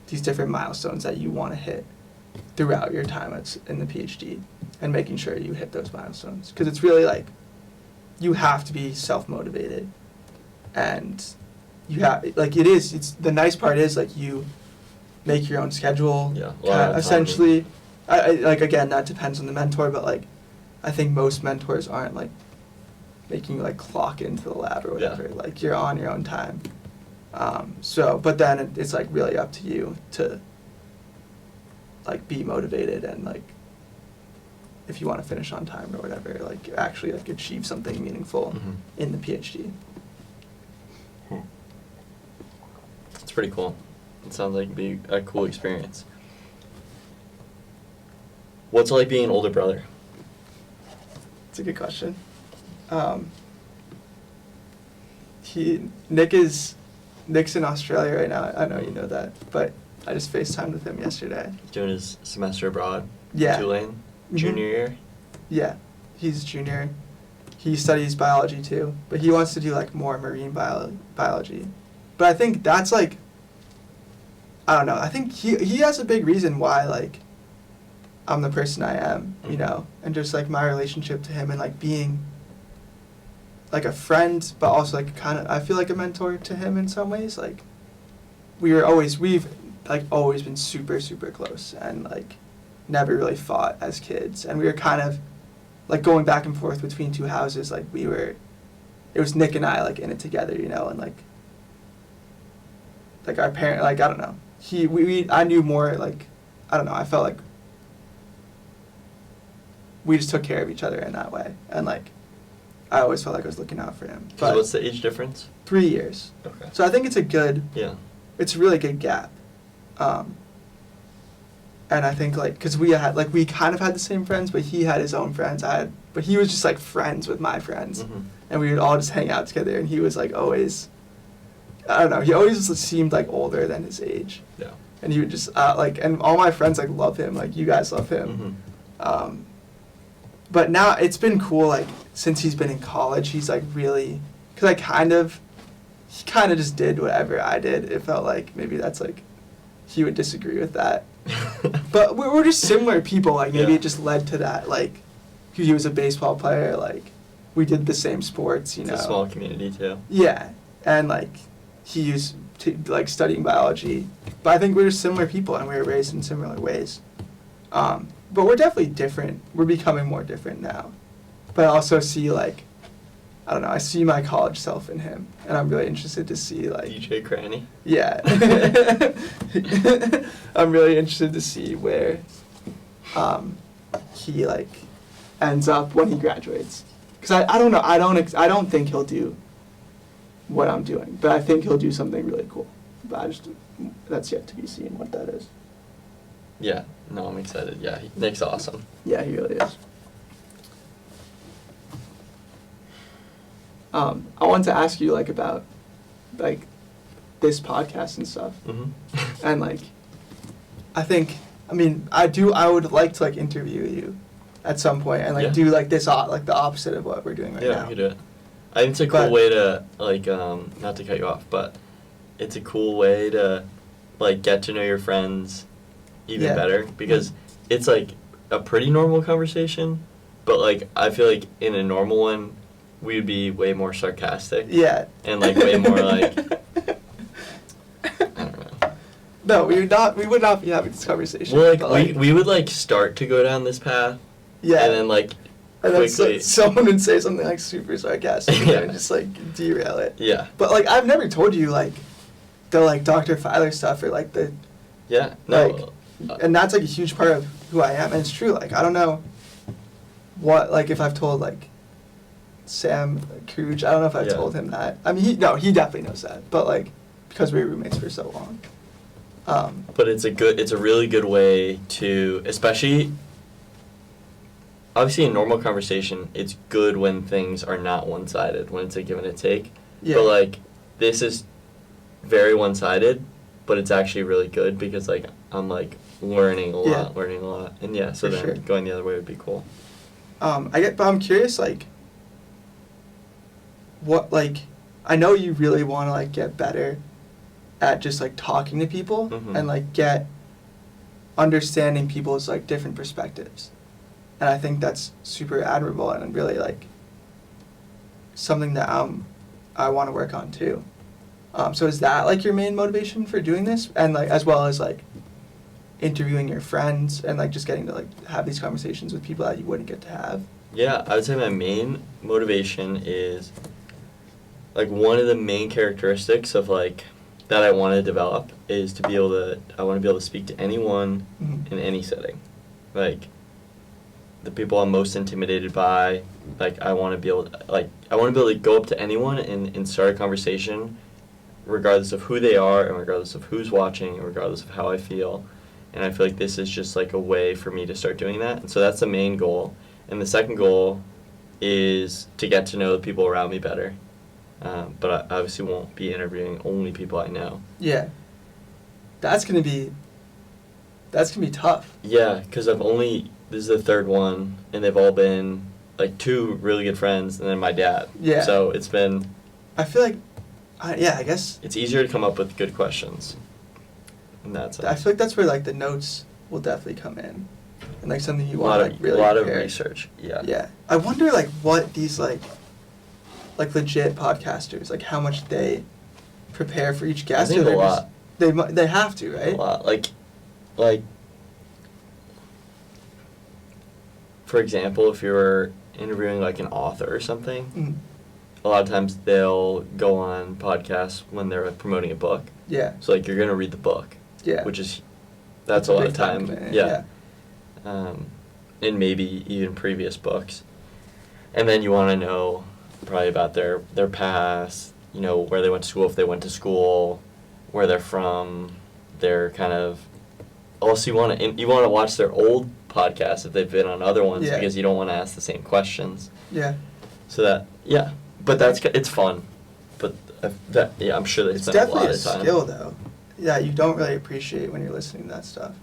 these different milestones that you want to hit throughout your time in the PhD, and making sure you hit those milestones. Because it's really like, you have to be self-motivated, and you have, like it's the nice part is like you make your own schedule. Yeah. Essentially, I like again, that depends on the mentor, but like I think most mentors aren't like making you like clock into the lab or whatever. Yeah. Like you're on your own time. But then it's like really up to you to like be motivated, and like if you want to finish on time or whatever, like actually like achieve something meaningful in the PhD. It's pretty cool. It sounds like it'd be a cool experience. What's it like being an older brother? It's a good question. Nick's in Australia right now. I know you know that, but I just FaceTimed with him yesterday. Doing his semester abroad. Yeah. Tulane. Mhm. Junior year. Yeah, he's junior. He studies biology too, but he wants to do like more marine biology. But I think that's like, I don't know. I think he has a big reason why like I'm the person I am, you know, and just like my relationship to him, and like being like a friend, but also like kind of, I feel like a mentor to him in some ways. Like we've like always been super, super close and like never really fought as kids. And we were kind of like going back and forth between two houses. Like it was Nick and I like in it together, you know, and like our parent, like, I don't know. I knew more, like, I don't know, I felt like we just took care of each other in that way. And like, I always felt like I was looking out for him. So what's the age difference? 3 years. Okay. So I think it's it's a really good gap. And I think like, cause we kind of had the same friends, but he had his own friends. But he was just like friends with my friends. Mm-hmm. And we would all just hang out together, and he was like always, I don't know, he always seemed like older than his age. Yeah. And he would just and all my friends like love him, like you guys love him. Mm-hmm. But now it's been cool, like since he's been in college, he's like really, cause he kind of just did whatever I did. It felt like maybe that's like, he would disagree with that. But we're just similar people, like maybe it just led to that, like he was a baseball player, like we did the same sports, you know. It's a small community too. Yeah, and like he used to like studying biology, but I think we're just similar people and we were raised in similar ways. But we're definitely different. We're becoming more different now. But I also see like, I don't know, I see my college self in him, and I'm really interested to see like DJ Cranny. Yeah. I'm really interested to see where he like ends up when he graduates. Cuz I don't know, I don't think he'll do what I'm doing, but I think he'll do something really cool. But that's yet to be seen what that is. Yeah, no, I'm excited. Yeah, Nick's awesome. Yeah, he really is. I wanted to ask you like about like this podcast and stuff. Mm-hmm. And like, I would like to like interview you at some point and like do like this like the opposite of what we're doing right now. Yeah, we can do it. I think it's a cool way to like not to cut you off, but it's a cool way to like get to know your friends even better, because it's like a pretty normal conversation, but like I feel like in a normal one we would be way more sarcastic. Yeah. And like way more like I don't know. No, we would not be having this conversation. Well, like we would like start to go down this path. Yeah. And then like quickly someone would say something like super sarcastic and just like derail it. Yeah. But like I've never told you like the like Dr. Filer stuff or like the and that's like a huge part of who I am, and it's true. Like I don't know what like if I've told like Sam Cruge, I don't know if I've told him that. I mean he definitely knows that, but like because we were roommates for so long. But it's a really good way to, especially obviously in normal conversation, it's good when things are not one-sided, when it's a give and a take. Yeah. But like this is very one-sided, but it's actually really good because like I'm like learning a lot, and so then going the other way would be cool. But I'm curious, like, what, like, I know you really want to like get better at just like talking to people and like get understanding people's like different perspectives, and I think that's super admirable and really like something that I want to work on too. So is that like your main motivation for doing this, and like as well as like interviewing your friends and like just getting to like have these conversations with people that you wouldn't get to have? Yeah, I would say my main motivation is like one of the main characteristics of like that I want to develop is I want to be able to speak to anyone in any setting. Like the people I'm most intimidated by, like I want to be able to go up to anyone and start a conversation regardless of who they are and regardless of who's watching and regardless of how I feel. And I feel like this is just like a way for me to start doing that. And so that's the main goal. And the second goal is to get to know the people around me better. But I obviously won't be interviewing only people I know. Yeah. That's gonna be tough. Yeah, because this is the third one, and they've all been like two really good friends and then my dad. Yeah. So it's been... I feel like, I guess... It's easier to come up with good questions. In that sense. I feel like that's where like the notes will definitely come in, and like something you want to like really a lot prepare. Of research. Yeah. Yeah. I wonder like what these like like legit podcasters, like how much they prepare for each I guest? think or a they're lot. They have to, right? A lot. Like, for example, if you're interviewing like an author or something, Mm. a lot of times they'll go on podcasts when they're promoting a book. Yeah. So like you're gonna read the book. Yeah. Which is, that's a lot big of time. commitment, Yeah. And maybe even previous books, and then you want to know probably about their past, you know, where they went to school, if they went to school, where they're from, their kind of. Also, you want to watch their old podcasts if they've been on other ones, Yeah. because you don't want to ask the same questions. Yeah. So that but it's fun, but I'm sure they It's spend a definitely lot a of time. skill, though. Yeah, you don't really appreciate when you're listening to that stuff.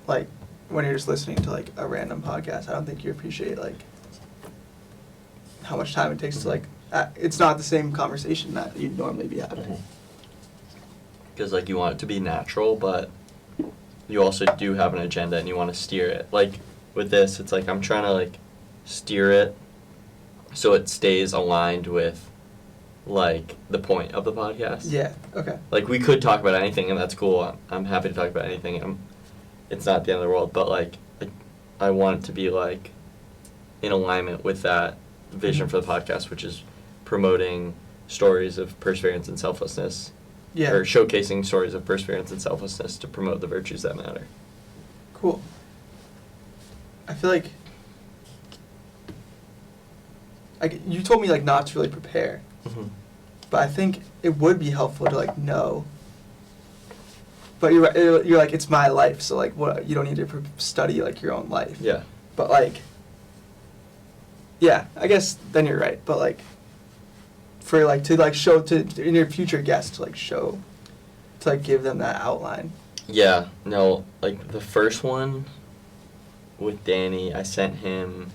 Like, when you're just listening to, like, a random podcast, I don't think you appreciate, like, how much time it takes to, like, it's not the same conversation that you'd normally be having. Because like you want it to be natural, but you also do have an agenda and you want to steer it. Like with this, it's like I'm trying to like steer it so it stays aligned with like the point of the podcast. Yeah, okay. Like we could talk about anything and that's cool. I'm happy to talk about anything. It's not the end of the world, but like I want it to be like in alignment with that vision for the podcast, which is promoting stories of perseverance and selflessness. Yeah. Or showcasing stories of perseverance and selflessness to promote the virtues that matter. Cool. I feel like you told me like not to really prepare, but I think it would be helpful to like know. But you're like, it's my life, so like what, you don't need to study like your own life. Yeah. But like, yeah, I guess then you're right. But like, for like to like show to in your future guests to like show, to like give them that outline. Yeah. No, like the first one with Danny, I sent him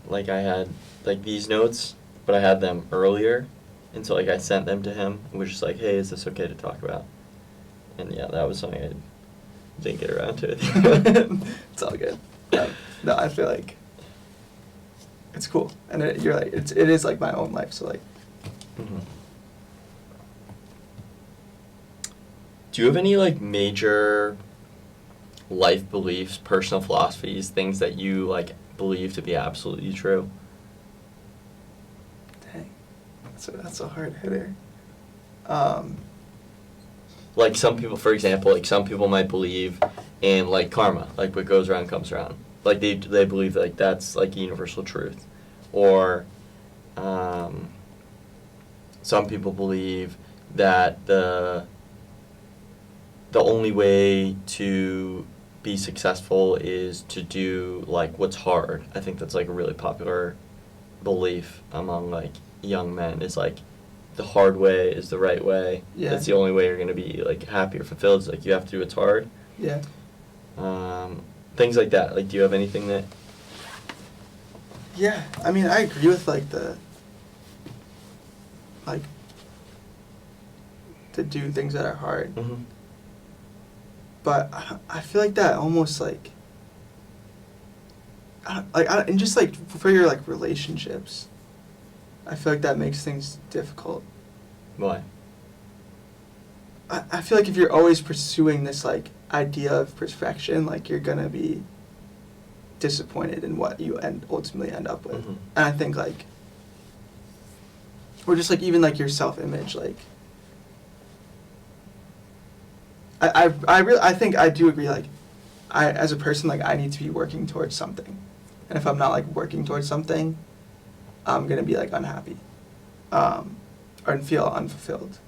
like I had like these notes, but I had them earlier, and so like I sent them to him, and was just like, hey, is this okay to talk about? And yeah, that was something I didn't get around to. It's all good. No, I feel like it's cool, and you're like it is like my own life, so like. Mm-hmm. Do you have any like major life beliefs, personal philosophies, things that you like believe to be absolutely true? Dang, that's a hard hitter. Like some people, for example, like some people might believe in like karma, like what goes around comes around. Like they believe like that's like a universal truth, or some people believe that the only way to be successful is to do like what's hard. I think that's like a really popular belief among like young men, is like the hard way is the right way. Yeah. That's the only way you're gonna be like happy or fulfilled. It's like you have to do what's hard. Yeah. Things like that. Like, do you have anything that? Yeah, I mean, I agree with like to do things that are hard. Mm-hmm. But I feel like that almost like, and just like for your like relationships, I feel like that makes things difficult. Why? I feel like if you're always pursuing this like idea of perfection, like you're gonna be disappointed in what you ultimately end up with. Mm-hmm. And I think like, or just like even like your self-image, like I think I do agree, like I as a person, like I need to be working towards something, and if I'm not like working towards something, I'm gonna be like unhappy, or feel unfulfilled.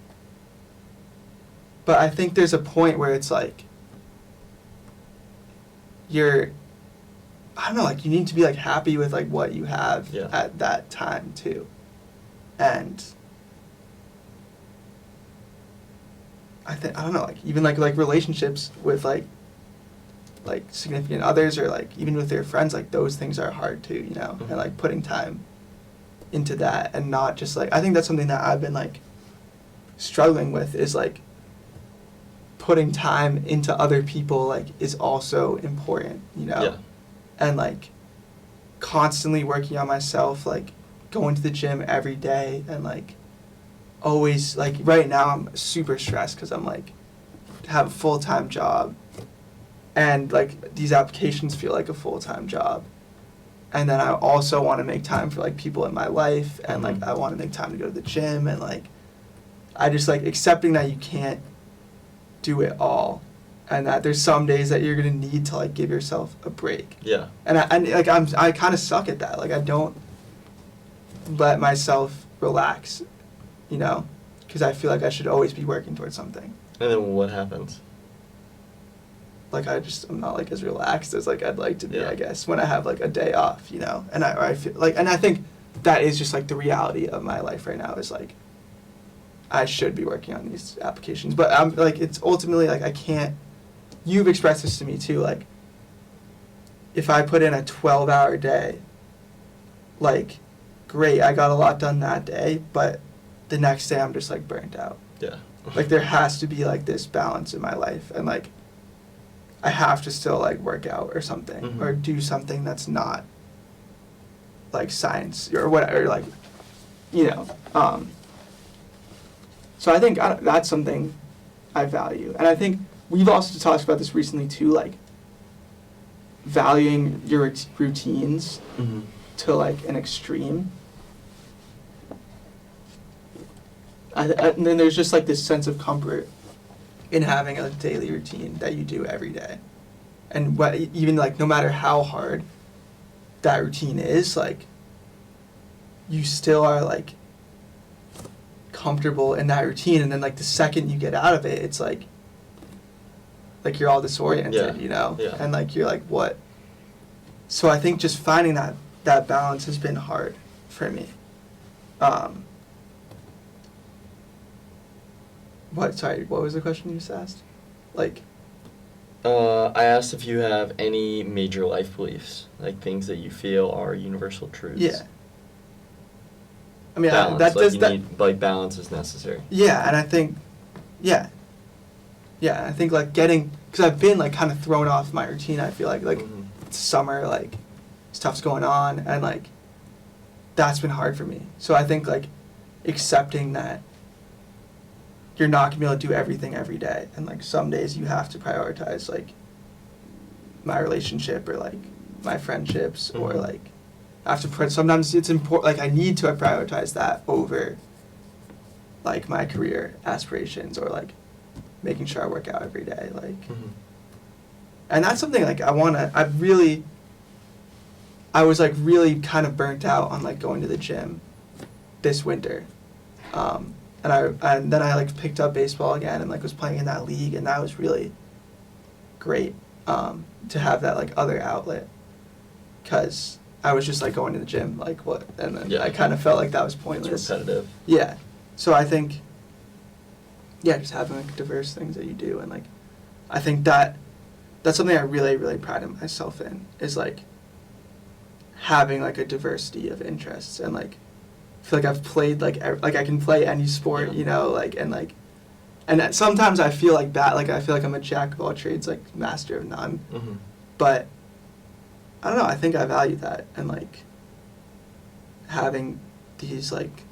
But I think there's a point where it's like I don't know, like you need to be like happy with like what you have at that time too. And I don't know, like even like relationships with like significant others, or like even with your friends, like those things are hard too, you know. Mm-hmm. And like putting time into that, and not just like, I think that's something that I've been like struggling with, is like putting time into other people like is also important, you know. Yeah. And like constantly working on myself, like going to the gym every day, and like always, like right now I'm super stressed because I'm like have a full-time job, and like these applications feel like a full-time job, and then I also want to make time for like people in my life, and like I want to make time to go to the gym, and like I just like accepting that you can't do it all, and that there's some days that you're gonna need to like give yourself a break. Yeah. And I kind of suck at that. Like I don't let myself relax, you know, because I feel like I should always be working towards something. And then what happens? Like I'm not like as relaxed as like I'd like to be, Yeah. I guess, when I have like a day off, you know. And I feel like, and I think that is just like the reality of my life right now is like I should be working on these applications, but I'm like it's ultimately like I can't. You've expressed this to me too, like if I put in a 12-hour day, like great, I got a lot done that day, but the next day I'm just like burnt out. Yeah. Like there has to be like this balance in my life, and like I have to still like work out or something, Mhm. or do something that's not like science or whatever, like, you know. So I think that's something I value, and I think we've also talked about this recently too, like valuing your routines Mm-hmm. to like an extreme. And then there's just like this sense of comfort in having a daily routine that you do every day, and what even like no matter how hard that routine is, like you still are like comfortable in that routine, and then like the second you get out of it, it's like you're all disoriented, Yeah. you know, Yeah. and like you're like what. So I think just finding that balance has been hard for me. What was the question you just asked? Like, I asked if you have any major life beliefs, like things that you feel are universal truths. yeah. I mean, Balance, that like does you that. need, like balance is necessary. Yeah, and I think, yeah, I think like getting, because I've been like kind of thrown off my routine. I feel like Mhm. it's summer, like stuff's going on, and like that's been hard for me. So I think like accepting that you're not gonna be able to do everything every day, and like some days you have to prioritize like my relationship or like my friendships, or Mhm. like I have to put, sometimes it's important, like I need to prioritize that over like my career aspirations, or like making sure I work out every day, like. Mhm. And that's something like I was like really kind of burnt out on like going to the gym this winter, and then I like picked up baseball again and like was playing in that league, and that was really great, to have that like other outlet, because I was just like going to the gym like what, and then Yeah. I kind of felt like that was It's pointless. repetitive. Yeah, so I think, yeah, just having like diverse things that you do, and like I think that's something I really, really pride myself in, is like having like a diversity of interests, and like I feel like I've played like like I can play any sport, Yeah. you know, like, and like, and that sometimes I feel like that, like I feel like I'm a jack of all trades, like master of none, Mhm. but I don't know, I think I value that, and like having these like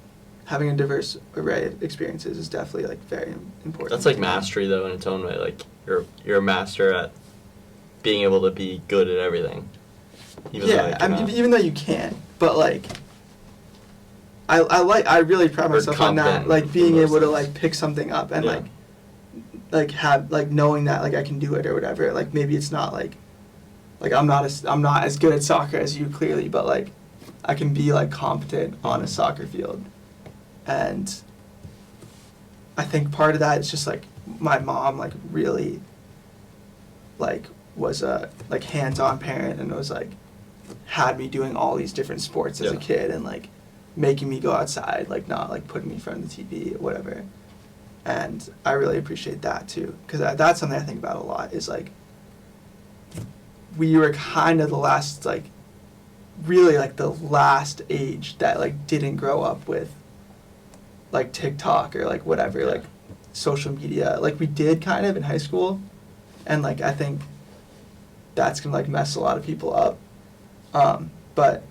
having a diverse array of experiences is definitely like very important. That's like to me. mastery though in its own way. Like you're a master at being able to be good at everything. Even though, Yeah, like, I you're mean, not. even though you can't, but like, I really pride Or myself on that, competent like in being most able to things. like pick something up, and Yeah. like have like knowing that like I can do it or whatever. Like maybe it's not like I'm not as good at soccer as you clearly, but like I can be like competent on a soccer field, and I think part of that is just like my mom like really like was a like hands-on parent, and was like had me doing all these different sports as a Yeah. kid, and like making me go outside, like not like putting me in front of the TV or whatever. And I really appreciate that too, because that's something I think about a lot, is like we were kind of the last, like really like the last age that like didn't grow up with like TikTok or like whatever, Yeah. like social media. Like we did kind of in high school, and like I think that's gonna like mess a lot of people up. But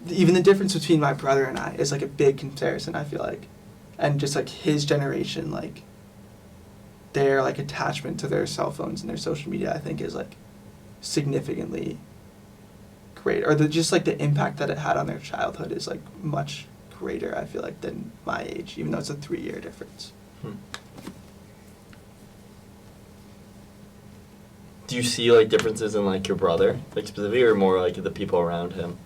even the difference between my brother and I is like a big comparison, I feel like. And just like his generation, like their like attachment to their cell phones and their social media, I think is like significantly great. Or just like the impact that it had on their childhood is like much greater, I feel like, than my age, even though it's a 3-year difference. Do you see like differences in like your brother, like specifically, or more like the people around him?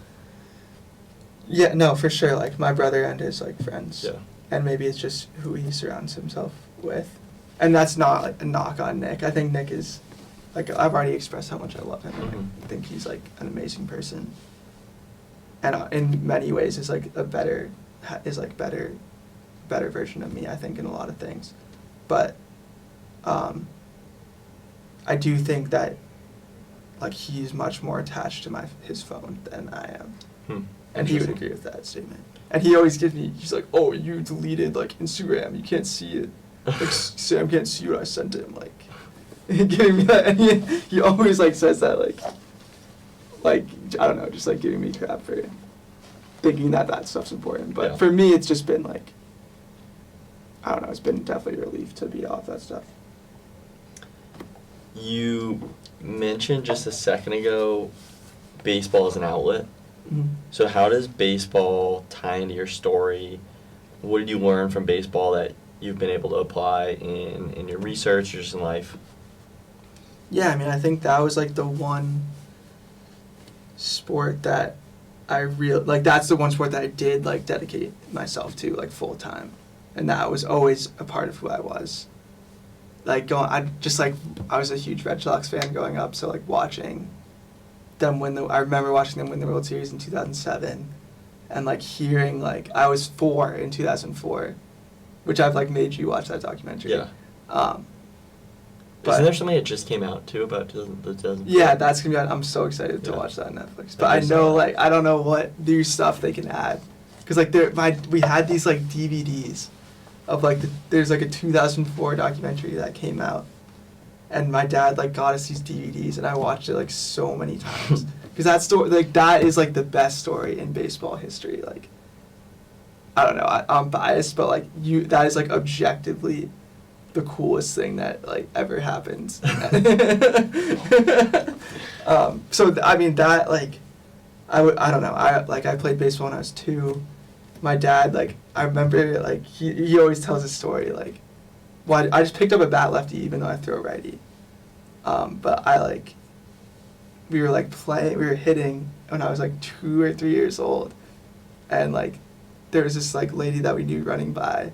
Yeah, no, for sure. Like my brother and his like friends. Yeah. And maybe it's just who he surrounds himself with. And that's not like a knock on Nick. I think Nick is, like, I've already expressed how much I love him. Mhm. I think he's like an amazing person. And in many ways is like better version of me, I think, in a lot of things. But I do think that like he's much more attached to his phone than I am. And he would agree with that statement. And he always gives me, he's like, oh, you deleted like Instagram, you can't see it. Like Sam can't see what I sent him, like giving me that. And he always like says that like I don't know, just like giving me crap for thinking that stuff's important. But Yeah. for me, it's just been like, I don't know, it's been definitely a relief to be off that stuff. You mentioned just a second ago baseball as an outlet. Mm-hmm. So how does baseball tie into your story? What did you learn from baseball that you've been able to apply in your research or just in life? Yeah, I mean, I think that was like the one sport that that's the one sport that I did like dedicate myself to like full time. And that was always a part of who I was. Like I was a huge Red Sox fan growing up, so like watching them I remember watching them win the World Series in 2007, and like hearing like I was 4 in 2004, which I've like made you watch that documentary. Yeah. But isn't there something that just came out too about 2004? Yeah, that's gonna be. I'm so excited to watch that on Netflix. But I know like I don't know what new stuff they can add, because like we had these like DVDs of like there's like a 2004 documentary that came out. And my dad like got us these DVDs, and I watched it like so many times because that is like the best story in baseball history. Like, I don't know, I'm biased, but like that is like objectively the coolest thing that like ever happened. So I mean that like I don't know, I played baseball when I was 2. My dad like I remember like he always tells a story like. Well, I just picked up a bat lefty even though I throw righty. But we were hitting when I was like 2 or 3 years old. And like, there was this like lady that we knew running by.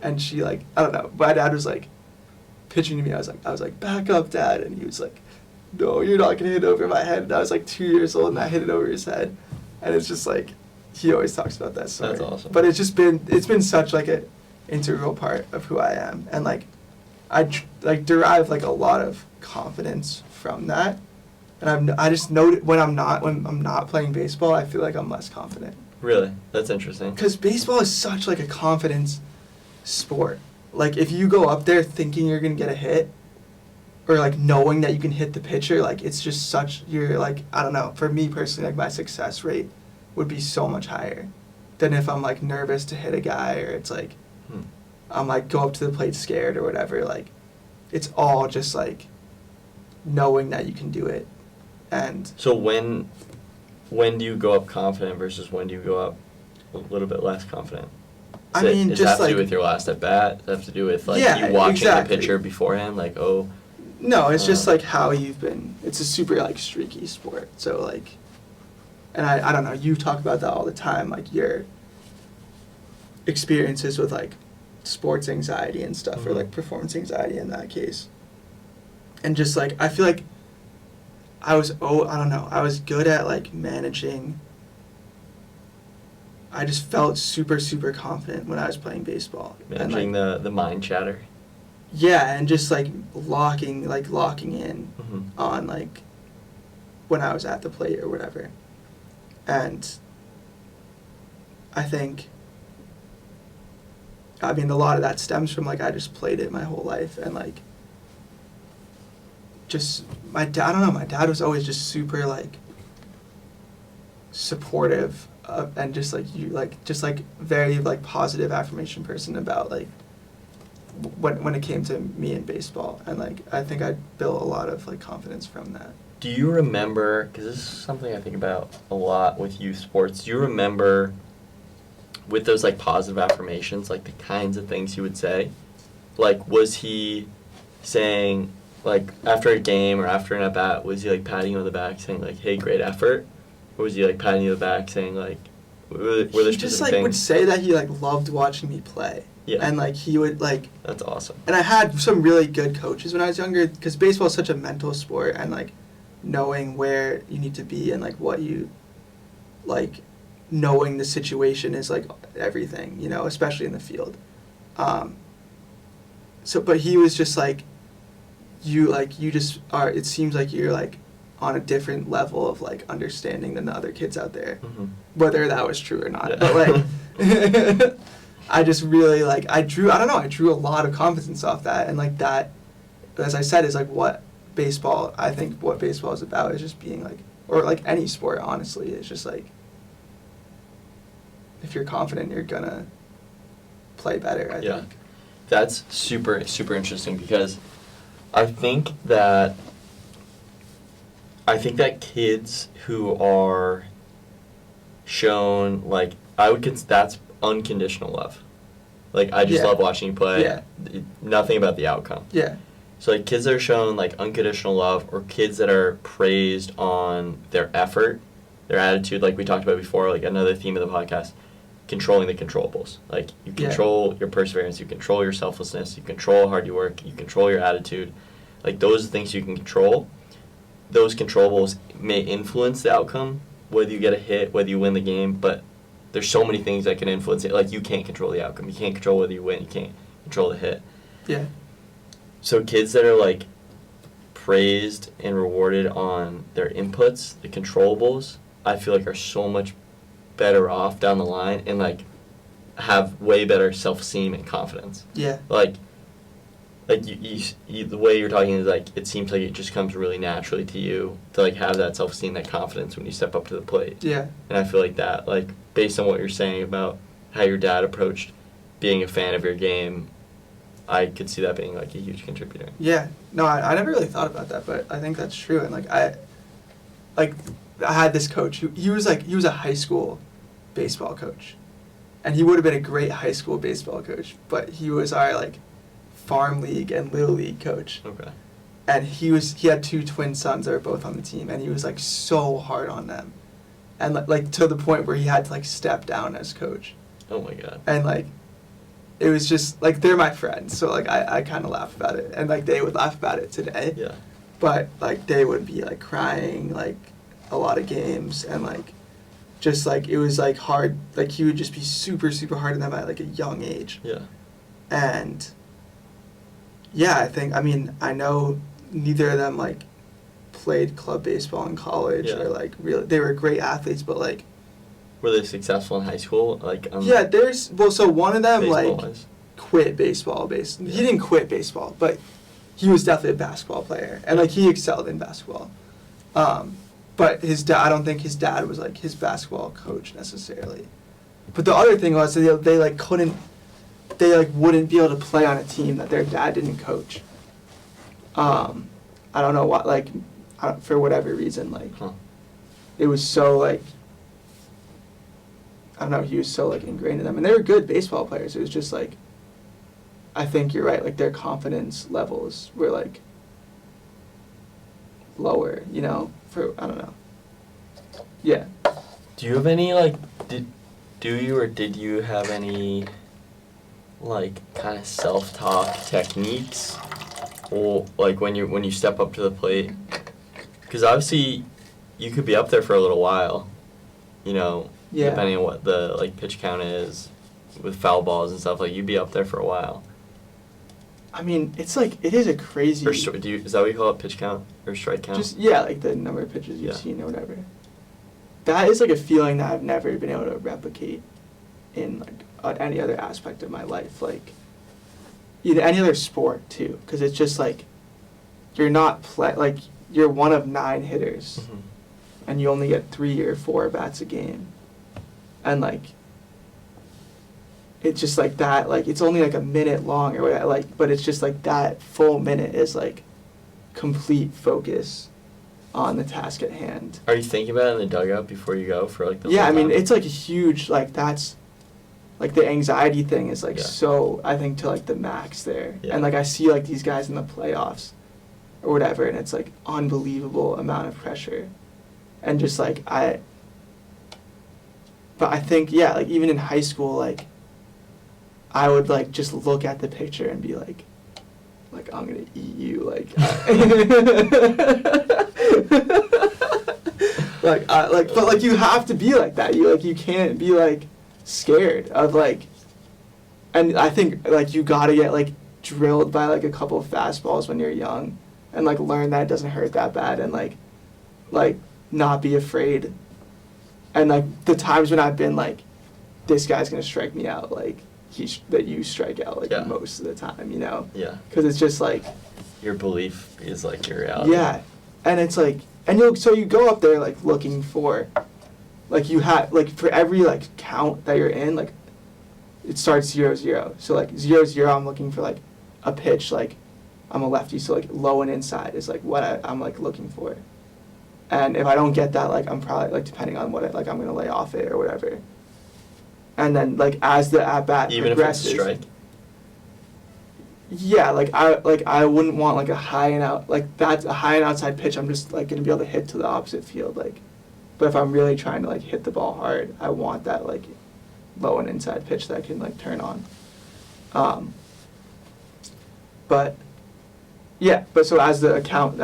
And she like, I don't know, my dad was like pitching to me. I was like, back up, Dad. And he was like, no, you're not going to hit over my head. And I was like 2 years old and I hit it over his head. And it's just like, he always talks about that story. That's awesome. But it's been such like a integral part of who I am, and like I derive like a lot of confidence from that, and I just noted when I'm not playing baseball, I feel like I'm less confident. Really? That's interesting. Because baseball is such like a confidence sport. Like if you go up there thinking you're gonna get a hit, or like knowing that you can hit the pitcher, like it's just you're like, I don't know, for me personally, like my success rate would be so much higher than if I'm like nervous to hit a guy, or it's like I'm like go up to the plate scared or whatever. Like it's all just like knowing that you can do it. And so when do you go up confident versus when do you go up a little bit less confident? Does just that have to like, do with your last at bat? Does that have to do with like yeah, you watching exactly. the pitcher beforehand? Like, oh. No, it's just like how you've been. It's a super like streaky sport. So like, and I don't know. You talk about that all the time. Like your experiences with like sports anxiety and stuff, or like performance anxiety in that case. And just like I feel like I was good at like managing. I just felt super, super confident when I was playing baseball. Managing and, the mind chatter. Yeah, and just like locking in on like when I was at the plate or whatever. And I think, I mean, a lot of that stems from like I just played it my whole life, and like just my dad was always just super like supportive and just like very like positive affirmation person about like when it came to me in baseball, and like I think I built a lot of like confidence from that. Do you remember, because this is something I think about a lot with youth sports, do you remember with those like positive affirmations, like the kinds of things he would say? Like, was he saying, like, after a game or after an at-bat, was he like patting you on the back saying like, hey, great effort? Or was he like patting you on the back saying like, were there He just like things? would say that he like loved watching me play. Yeah. And like he would like. That's awesome. And I had some really good coaches when I was younger, because baseball is such a mental sport, and like knowing where you need to be and like what you like, knowing the situation is like everything, you know, especially in the field. But he was just like, you just are, it seems like you're like on a different level of like understanding than the other kids out there, Mm-hmm. whether that was true or not. Yeah. But like, I just really like, I drew a lot of confidence off that, and like that, as I said, is like I think what baseball is about is just being like, or like any sport, honestly, it's just like, if you're confident, you're gonna play better, I think. That's super, super interesting, because I think that kids who are shown, like, that's unconditional love. Like, I just love watching you play. Yeah. Nothing about the outcome. Yeah. So, like, kids that are shown, like, unconditional love, or kids that are praised on their effort, their attitude, like we talked about before, like, another theme of the podcast, controlling the controllables. Like, you control your perseverance, you control your selflessness, you control how hard you work, you control your attitude. Like, those are the things you can control. Those controllables may influence the outcome, whether you get a hit, whether you win the game, but there's so many things that can influence it. Like, you can't control the outcome. You can't control whether you win. You can't control the hit. Yeah. So kids that are, like, praised and rewarded on their inputs, the controllables, I feel like are so much better off down the line and, like, have way better self-esteem and confidence. Yeah. Like you, the way you're talking is, like, it seems like it just comes really naturally to you to, like, have that self-esteem, that confidence when you step up to the plate. Yeah. And I feel like that, like, based on what you're saying about how your dad approached being a fan of your game, I could see that being, like, a huge contributor. Yeah. No, I never really thought about that, but I think that's true. And, like, I had this coach who, he was a high school baseball coach. And he would have been a great high school baseball coach, but he was our, like, farm league and little league coach. Okay. And he had two twin sons that were both on the team, and he was like so hard on them, and like to the point where he had to like step down as coach. Oh my God. And like, it was just like, they're my friends, so like I kind of laugh about it, and like they would laugh about it today. Yeah. But like they would be like crying like a lot of games, and like just like it was like hard. Like he would just be super super hard on them at like a young age. Yeah. And yeah, I know neither of them like played club baseball in college or like really, they were great athletes, but like, were they successful in high school? Like, so one of them like wise? quit baseball. He didn't quit baseball, but he was definitely a basketball player, and like he excelled in basketball. But his dad, I don't think his dad was like his basketball coach necessarily. But the other thing was they wouldn't be able to play on a team that their dad didn't coach. I don't know what, like, for whatever reason, like, it was so, like, I don't know, he was so, like, ingrained in them. And they were good baseball players. It was just, like, I think you're right, like, their confidence levels were, like, lower, you know, I don't know. Yeah. Do you have any, like, did you have any, like, kind of self-talk techniques, or like when you step up to the plate? Because obviously you could be up there for a little while, you know, depending on what the like pitch count is with foul balls and stuff. Like, you'd be up there for a while. I mean, it's like, it is a crazy. Or is that what you call it, pitch count or strike count? Just like the number of pitches you've seen or whatever. That is like a feeling that I've never been able to replicate in like any other aspect of my life, like either any other sport too, because it's just like you're not you're one of 9 hitters, and you only get 3 or 4 bats a game, and like it's just like that, like it's only like a minute long or whatever, like, but it's just like that full minute is like complete focus on the task at hand. Are you thinking about it in the dugout before you go for like the Yeah, I whole mean, time? it's like a huge, like that's like the anxiety thing is like so, I think, to like the max there. Yeah. And like I see like these guys in the playoffs or whatever, and it's like unbelievable amount of pressure. And just like but I think, yeah, like even in high school, like I would like just look at the picture and be like I'm gonna eat you, like but like you have to be like that. You can't be like scared of like, and I think like you gotta get like drilled by like a couple of fastballs when you're young, and like learn that it doesn't hurt that bad, and like not be afraid. And like the times when I've been like, this guy's gonna strike me out, like that you strike out like most of the time, you know? Yeah. Because it's just like your belief is like your reality. Yeah, and it's like, and you go up there like looking for, like you have like for every like count that you're in, like it starts 0-0. So like 0-0, I'm looking for like a pitch, like I'm a lefty, so like low and inside is like what I'm like looking for. And if I don't get that, like I'm probably like, depending on what I'm gonna lay off it or whatever. And then like as the at bat progresses, if it's a strike. Yeah, like I wouldn't want like a high and out, like that's a high and outside pitch. I'm just like gonna be able to hit to the opposite field, like. But if I'm really trying to like hit the ball hard, I want that like low and inside pitch that I can like turn on. But yeah, but so as the count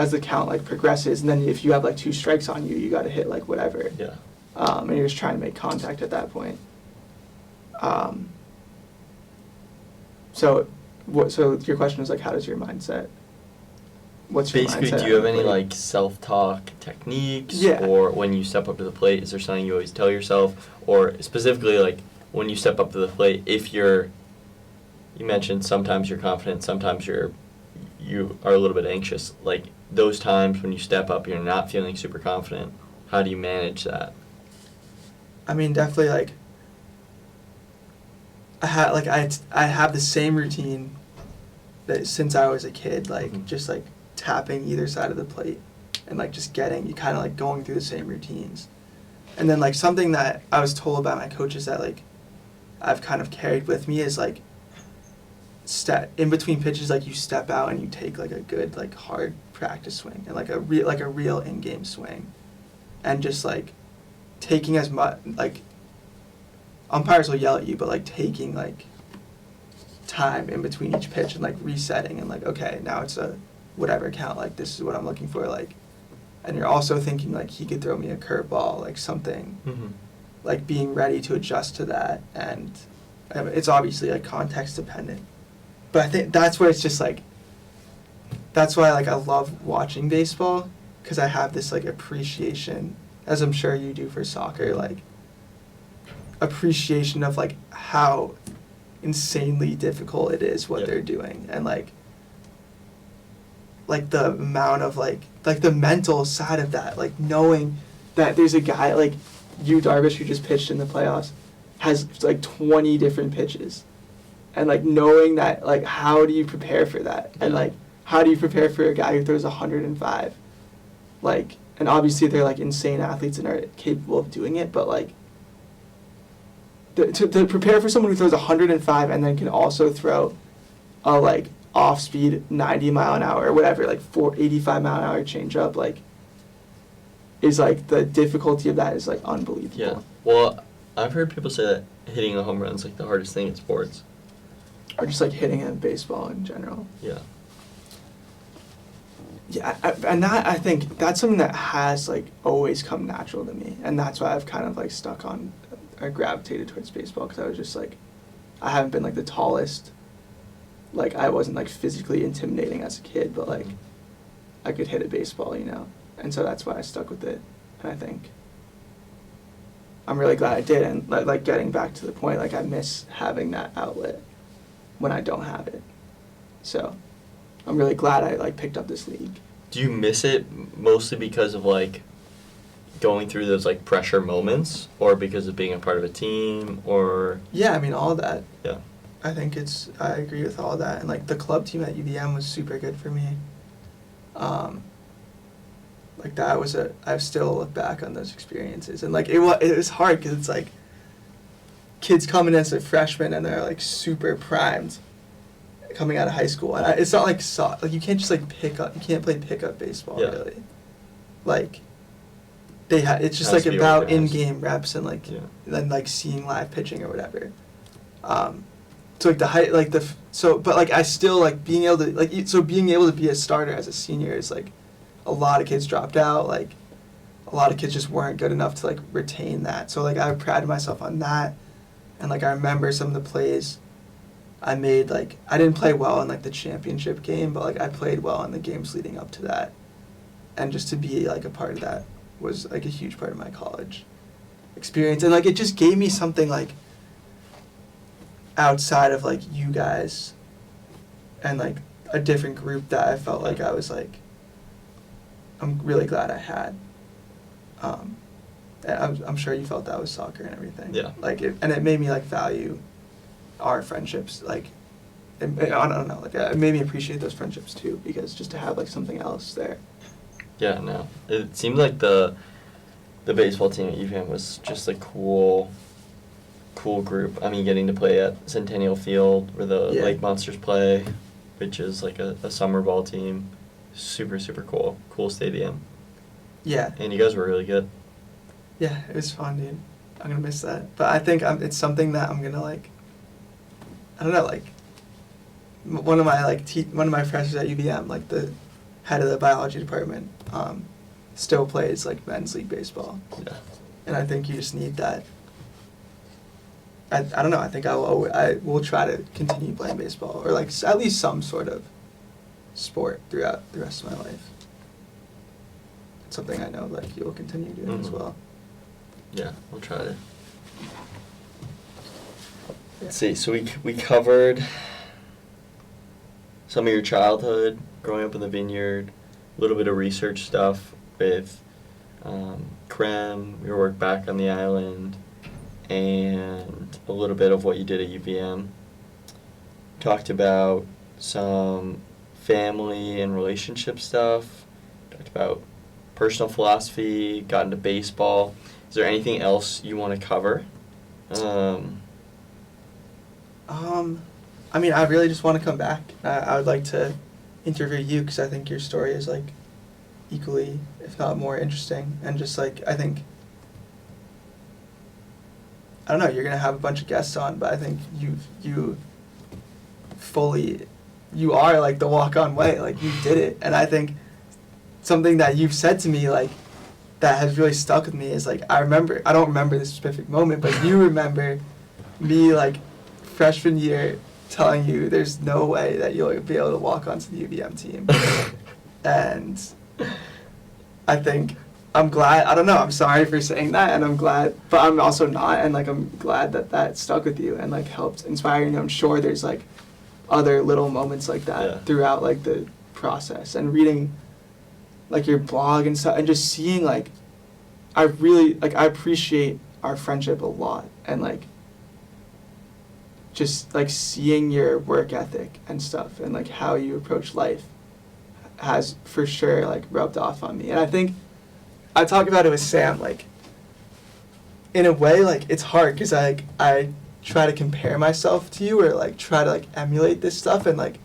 like progresses, and then if you have like 2 strikes on you, you got to hit like whatever. Yeah. And you're just trying to make contact at that point. So your question is like, how does your mindset? What's your Basically, mindset do you have at the any plate? like self-talk techniques? Yeah. Or when you step up to the plate, is there something you always tell yourself? Or specifically, like when you step up to the plate, if you mentioned sometimes you're confident, sometimes you are a little bit anxious. Like those times when you step up, you're not feeling super confident. How do you manage that? I mean, definitely like I have the same routine that since I was a kid, like just like tapping either side of the plate and like just you kind of like going through the same routines. And then like something that I was told by my coaches that like I've kind of carried with me is like in between pitches, like you step out and you take like a good like hard practice swing and like a real in-game swing, and just like taking as much, like umpires will yell at you, but like taking like time in between each pitch and like resetting and like, okay, now it's a whatever count, like this is what I'm looking for, like, and you're also thinking like he could throw me a curveball, like something, like being ready to adjust to that. And it's obviously like context dependent, but I think that's where it's just like, that's why like I love watching baseball, because I have this like appreciation, as I'm sure you do for soccer, like appreciation of like how insanely difficult it is what they're doing, and like the amount of like the mental side of that, like knowing that there's a guy like you, Darvish, who just pitched in the playoffs, has like 20 different pitches, and like knowing that, like how do you prepare for that, and like how do you prepare for a guy who throws 105, like, and obviously they're like insane athletes and are capable of doing it, but like to prepare for someone who throws 105 and then can also throw a like off speed 90 mile an hour or whatever, like 85 mile an hour changeup, like is like the difficulty of that is like unbelievable. Yeah. Well, I've heard people say that hitting a home run is like the hardest thing in sports. Or just like hitting a baseball in general. Yeah. Yeah, and that, I think that's something that has like always come natural to me, and that's why I've kind of like I gravitated towards baseball, because I was just like, I haven't been like the tallest, like I wasn't like physically intimidating as a kid, but like I could hit a baseball, you know, and so that's why I stuck with it, and I think I'm really glad I did, and like getting back to the point, like I miss having that outlet when I don't have it, so I'm really glad I like picked up this league. Do you miss it mostly because of like going through those like pressure moments, or because of being a part of a team, or Yeah, I mean, all that. yeah. I think I agree with all that. And, like, the club team at UVM was super good for me. Like, I still look back on those experiences. And, like, it was hard because it's, like, kids coming in as a freshman and they're, like, super primed coming out of high school. And it's not, like, you can't just, like, you can't play pickup baseball, Yeah. really. Like, it's just, Has like, to be about organized. in-game reps and, like, Yeah. then, like, seeing live pitching or whatever. So like but like I still like being able to be a starter as a senior is like a lot of kids dropped out, like a lot of kids just weren't good enough to like retain that. So like I prided myself on that, and like I remember some of the plays I made. Like I didn't play well in like the championship game, but like I played well in the games leading up to that, and just to be like a part of that was like a huge part of my college experience, and like it just gave me something like outside of like you guys and like a different group that I felt like I was like I'm really glad I had. And I'm sure you felt that with soccer and everything. Yeah. Like it made me like value our friendships. Like I don't know. Like it made me appreciate those friendships too, because just to have like something else there. Yeah, no. It seemed like the baseball team at UVM was just a cool group. I mean, getting to play at Centennial Field where the Lake Monsters play, which is like a summer ball team. Super, super cool. Cool stadium. Yeah. And you guys were really good. Yeah, it was fun, dude. I'm gonna miss that. But I think it's something that I'm gonna like, I don't know, like, one of my professors at UVM, like the head of the biology department, still plays like men's league baseball. Yeah. And I think you just need that. I don't know. I think I will try to continue playing baseball, or like at least some sort of sport throughout the rest of my life. It's something I know like you'll continue doing as well. Yeah, we'll try to. Let's see. So we covered some of your childhood, growing up in the vineyard, a little bit of research stuff with CReM, your work back on the island, and a little bit of what you did at UVM. Talked about some family and relationship stuff. Talked about personal philosophy, got into baseball. Is there anything else you want to cover? I mean, I really just want to come back. I would like to interview you because I think your story is like equally, if not more, interesting. And just like I think, I don't know, you're gonna have a bunch of guests on, but I think you are like the walk-on way. Like you did it, and I think something that you've said to me like that has really stuck with me is like I don't remember this specific moment, but you remember me like freshman year telling you there's no way that you'll be able to walk onto the UVM team. And I think I'm glad, I don't know, I'm sorry for saying that, and I'm glad, but I'm also not, and like I'm glad that stuck with you and like helped inspire you. I'm sure there's like other little moments like that throughout like the process, and reading like your blog and stuff, and just seeing like I appreciate our friendship a lot, and like just like seeing your work ethic and stuff and like how you approach life has for sure like rubbed off on me. And I think I talk about it with Sam, like in a way like it's hard because I try to compare myself to you or like try to like emulate this stuff, and like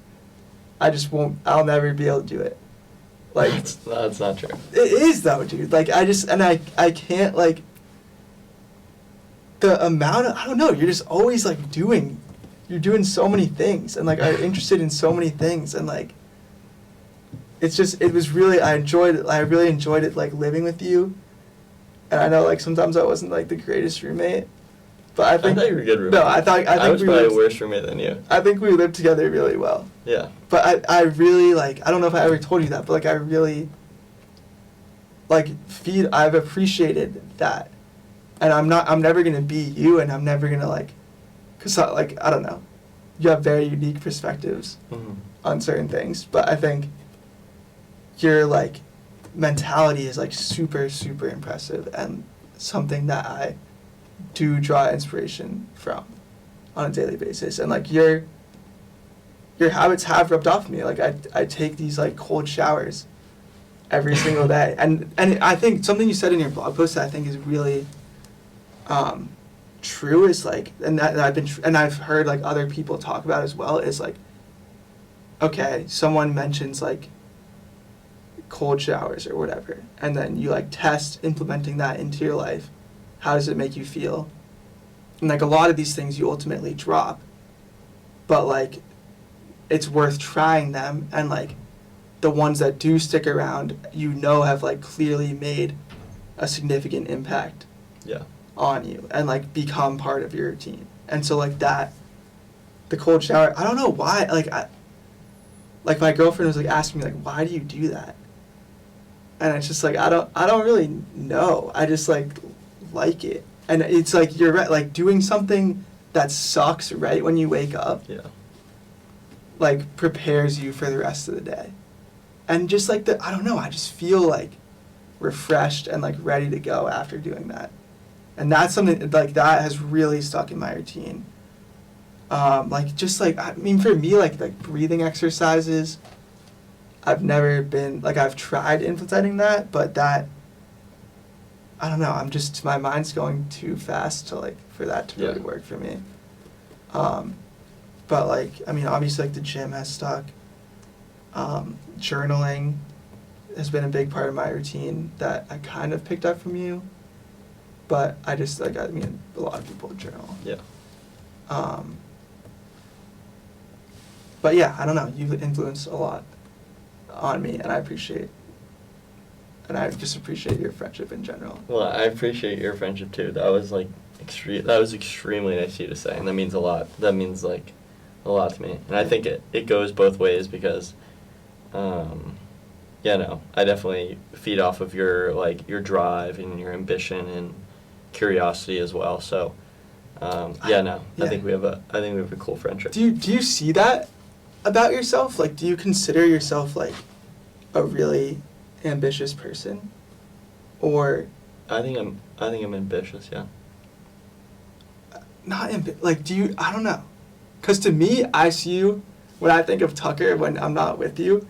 I'll never be able to do it. Like that's not true. It is though, dude. Like I can't like the amount of, I don't know, you're just always like you're doing so many things and like are interested in so many things, and like I really enjoyed it like living with you. And I know like sometimes I wasn't like the greatest roommate, but I think I thought you were a good roommate. No, I think I was probably a worse roommate than you. I think we lived together really well. Yeah. But I really like, I don't know if I ever told you that, but like I really like I've appreciated that. And I'm never going to be you, and I'm never going to like, cause like, I don't know, you have very unique perspectives on certain things, but I think you're like mentality is like super, super impressive and something that I do draw inspiration from on a daily basis. And like your habits have rubbed off me. Like I take these like cold showers every single day. And I think something you said in your blog post that I think is really true is like, and that I've heard like other people talk about as well, is like, okay, someone mentions like cold showers or whatever, and then you like test implementing that into your life. How does it make you feel? And like a lot of these things you ultimately drop, but like it's worth trying them, and like the ones that do stick around, you know, have like clearly made a significant impact on you and like become part of your routine. And so like that, the cold shower, I don't know why, like my girlfriend was like asking me like, why do you do that? And it's just like, I don't really know. I just like it. And it's like, you're right, like doing something that sucks right when you wake up, like prepares you for the rest of the day. And just like I don't know, I just feel like refreshed and like ready to go after doing that. And that's something like that has really stuck in my routine. Like just like, I mean, for me, like breathing exercises, I've never been, like I've tried implementing that, but that, I don't know, my mind's going too fast to like, for that to really work for me. But like, I mean, obviously like the gym has stuck. Journaling has been a big part of my routine that I kind of picked up from you, but I just like, I mean, a lot of people journal. But yeah, I don't know, you've influenced a lot on me, and I just appreciate your friendship in general. Well, I appreciate your friendship too. That was like extremely nice of you to say, and that means a lot. That means like a lot to me, and I think it goes both ways because, I definitely feed off of your drive and your ambition and curiosity as well. So, I think we have a cool friendship. Do you see that about yourself? Like, do you consider yourself like a really ambitious person, or? I think I'm ambitious. Yeah. Like, do you? I don't know, because to me, I see you when I think of Tucker when I'm not with you.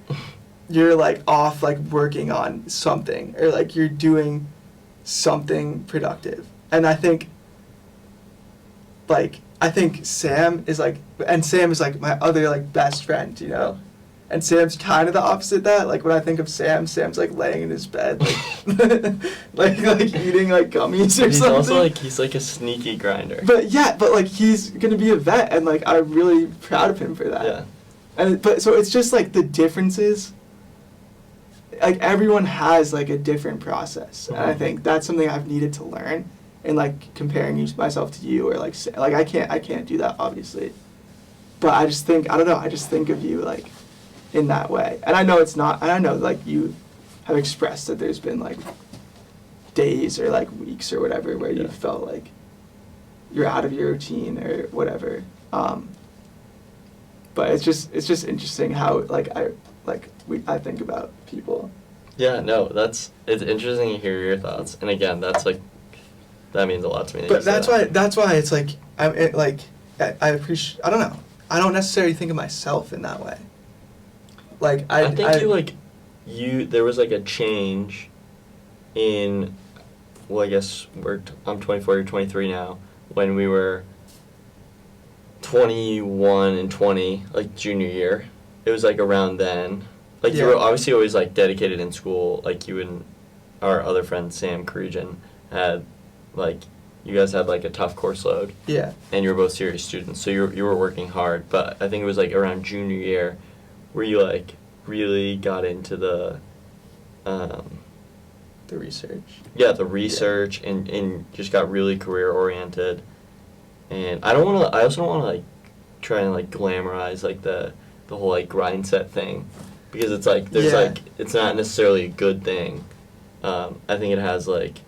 You're like off, like working on something, or like you're doing something productive, and I think Sam is like, and Sam is like my other like best friend, you know, and Sam's kind of the opposite of that. Like when I think of Sam's like laying in his bed, like eating like gummies or he's something. Also he's like a sneaky grinder. But like he's gonna be a vet, and like I'm really proud of him for that. Yeah. But so it's just like the differences. Like everyone has like a different process, and I think that's something I've needed to learn. And like comparing myself to you, or like I can't do that obviously, but I just think, I don't know, I just think of you like in that way, and I know it's not, and I know like you have expressed that there's been like days or like weeks or whatever where you felt like you're out of your routine or whatever, but it's just interesting how I think about people. Yeah, no, it's interesting to hear your thoughts, and again, that means a lot to me. But that's why it's like I appreciate. I don't know. I don't necessarily think of myself in that way. Like I think there was like a change in, well, I guess I'm 24, you're 23 now. When we were 21 and 20, like junior year, it was like around then. Like you were obviously always like dedicated in school. Like you and our other friend Sam Cregan had. Like, you guys had, like, a tough course load. Yeah. And you were both serious students, so you were working hard. But I think it was, like, around junior year where you, like, really got into the research. Yeah, the research, and just got really career-oriented. And I also don't want to, like, try and, like, glamorize, like, the whole, like, grind set thing. Because it's, like, there's, like, it's not necessarily a good thing. I think it has, like...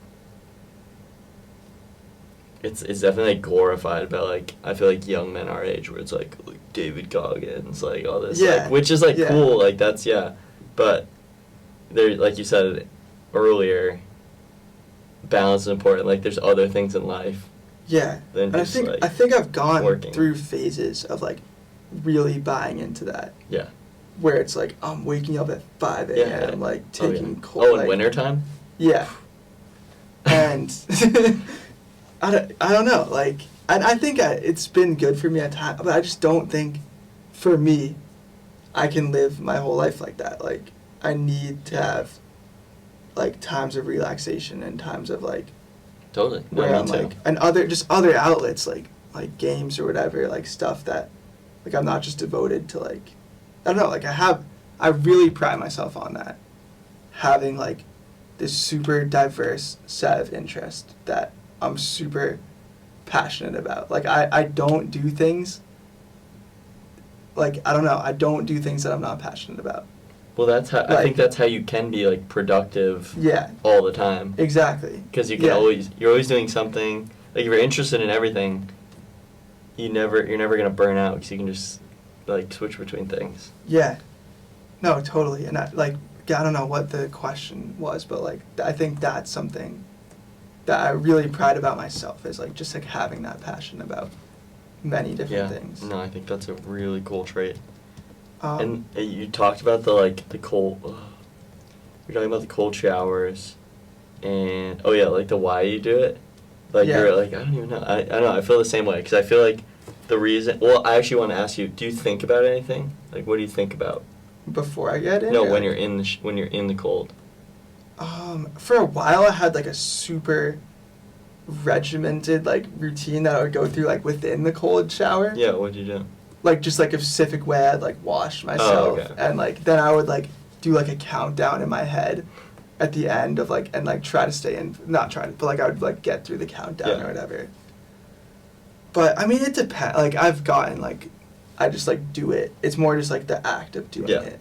It's definitely like glorified, but like I feel like young men our age where it's like David Goggins, like all this, like, which is like cool, like that's but there, like you said earlier, balance is important. Like, there's other things in life. Yeah, Than and just, I think I've gone working. through phases of like really buying into that. Yeah. Where it's like I'm waking up at 5 a.m. Yeah. like taking cold. Oh, in like, wintertime? Yeah. And I don't know, like, I think it's been good for me at times, but I just don't think, for me, I can live my whole life like that. Like, I need to have, like, times of relaxation and times of, like, Totally. No, where me I'm, too. like, and other outlets, like games or whatever, like, stuff that, like, I'm not just devoted to, like, I don't know, like, I really pride myself on that. Having, like, this super diverse set of interests that I'm super passionate about. Like, I don't do things, like, I don't know, I don't do things that I'm not passionate about. Well, that's how, like, I think that's how you can be, like, productive Yeah. all the time. Exactly. Because you can you're always doing something. Like, if you're interested in everything, you're never going to burn out because you can just, like, switch between things. Yeah. No, totally. And I don't know what the question was, but, like, I think that's something that I really pride about myself, is, like, just, like, having that passion about many different things. No, I think that's a really cool trait. And you talked about the cold, you're talking about the cold showers, and, like, the why you do it. Like, you're like, I don't even know. I don't know, I feel the same way, because I feel like the reason, I actually want to ask you, do you think about anything? Like, what do you think about? Before I get in? No, when you're in when you're in the cold. For a while I had, like, a super regimented, like, routine that I would go through, like, within the cold shower. Yeah, what'd you do? Like, just, like, a specific way I'd, like, wash myself. Oh, okay. And, like, then I would, like, do, like, a countdown in my head at the end of, like, and, like, try to stay in, not try to, but, like, I would, like, get through the countdown or whatever. But, I mean, it depends. Like, I've gotten, like, I just, like, do it. It's more just, like, the act of doing it.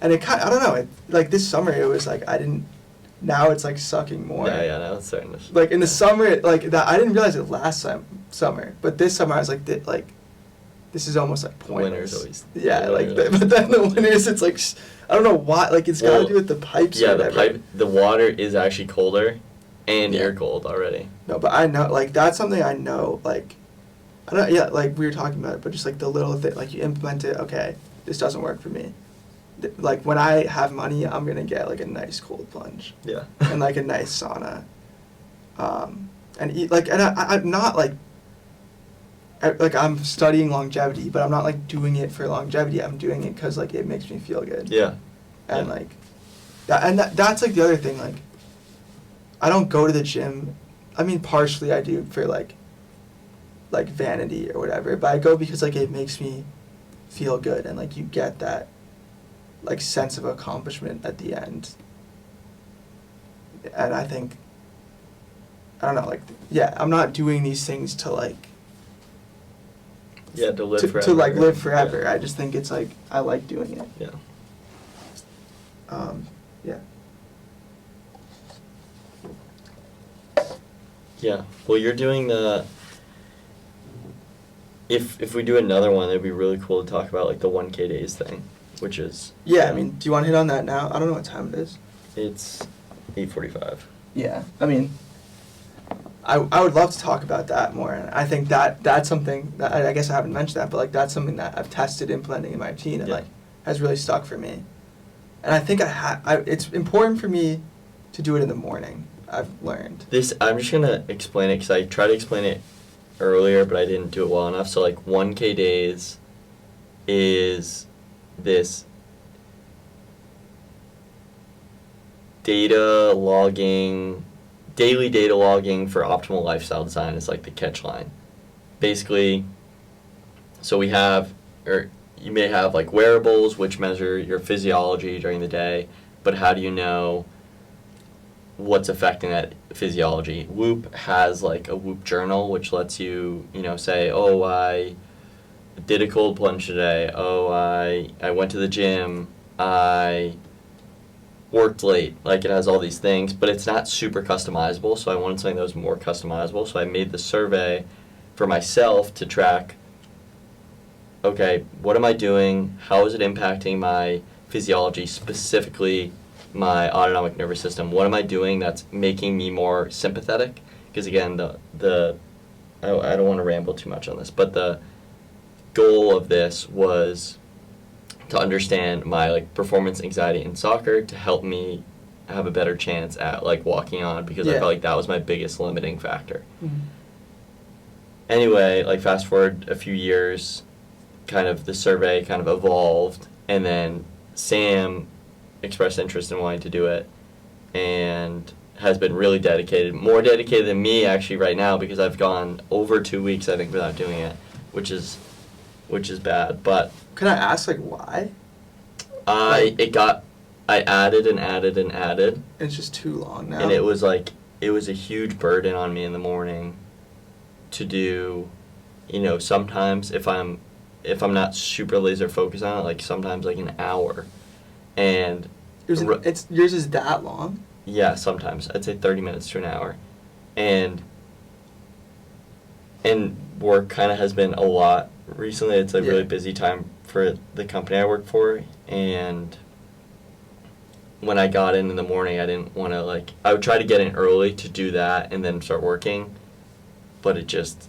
And it kind of, I don't know, like, this summer it was, like, now it's, like, sucking more. Yeah, now it's starting to... Like, in the summer, like, that, I didn't realize it last summer, but this summer I was like, this is almost, like, pointless. Winter's always... Yeah, like, but then the winters, it's, like, I don't know why, like, it's got to do with the pipes or whatever. The water is actually colder, and you're cold already. No, but I know, like, that's something I know, like, I don't, like, we were talking about it, but just, like, the little thing, like, you implement it, okay, this doesn't work for me. Like, when I have money, I'm going to get, like, a nice cold plunge. Yeah. And, like, a nice sauna. And eat, like, and I'm not, like, I'm studying longevity, but I'm not, like, doing it for longevity. I'm doing it because, like, it makes me feel good. Yeah. And, like, that's, like, the other thing, like, I don't go to the gym. I mean, partially I do for, like, vanity or whatever, but I go because, like, it makes me feel good, and, like, you get that, like, sense of accomplishment at the end. And I think, I don't know, like, I'm not doing these things to, like... Yeah, to live forever. To, like, live forever. Yeah. I just think it's, like, I like doing it. Yeah. Yeah. Yeah. Well, you're doing the... If we do another one, it'd be really cool to talk about, like, the 1K days thing, which is... Yeah, I mean, do you want to hit on that now? I don't know what time it is. It's 8:45. Yeah, I mean, I would love to talk about that more, and I think that's something that, I guess I haven't mentioned that, but, like, that's something that I've tested implementing in my routine and, like, has really stuck for me. And I think it's important for me to do it in the morning, I've learned. I'm just going to explain it, because I tried to explain it earlier, but I didn't do it well enough. So, like, 1K days is this daily data logging for optimal lifestyle design is, like, the catch line. Basically, so we have, or you may have, like, wearables which measure your physiology during the day, but how do you know what's affecting that physiology? Whoop has, like, a Whoop journal, which lets you, say, oh, I did a cold plunge today. Oh, I went to the gym. I worked late. Like, it has all these things, but it's not super customizable, so I wanted something that was more customizable. So I made the survey for myself to track, okay, what am I doing? How is it impacting my physiology, specifically my autonomic nervous system. What am I doing that's making me more sympathetic? Because again, I don't want to ramble too much on this, but the goal of this was to understand my like performance anxiety in soccer to help me have a better chance at like walking on, because I felt like that was my biggest limiting factor. Mm-hmm. Anyway, like fast forward a few years, kind of the survey kind of evolved, and then Sam expressed interest in wanting to do it and has been really dedicated, more dedicated than me actually right now, because I've gone over 2 weeks I think without doing it, which is bad. But can I ask like why? I added and added and added. It's just too long now. And it was a huge burden on me in the morning to do, sometimes if I'm not super laser focused on it, like sometimes like an hour. And yours is that long? Yeah, sometimes. I'd say 30 minutes to an hour. And work kind of has been a lot recently. It's a really busy time for the company I work for, and when I got in the morning, I didn't want to I would try to get in early to do that and then start working, but I just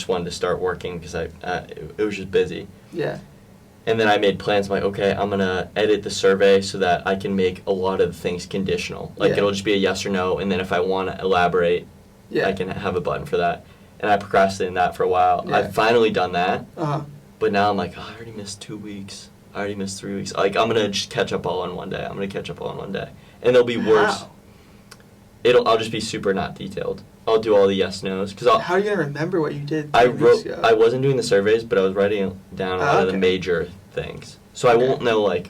wanted to start working because it was just busy. Yeah. And then I made plans, like, okay, I'm going to edit the survey so that I can make a lot of the things conditional. It'll just be a yes or no, and then if I want to elaborate, I can have a button for that. And I procrastinated that for a while. Yeah. I've finally done that, but now I'm like, I already missed 2 weeks. I already missed 3 weeks. I'm going to just catch up all in one day. And they'll be worse. I'll just be super not detailed. I'll do all the yes, no's. How are you going to remember what you did I wasn't doing the surveys, but I was writing down a lot of the major things. So I won't know, I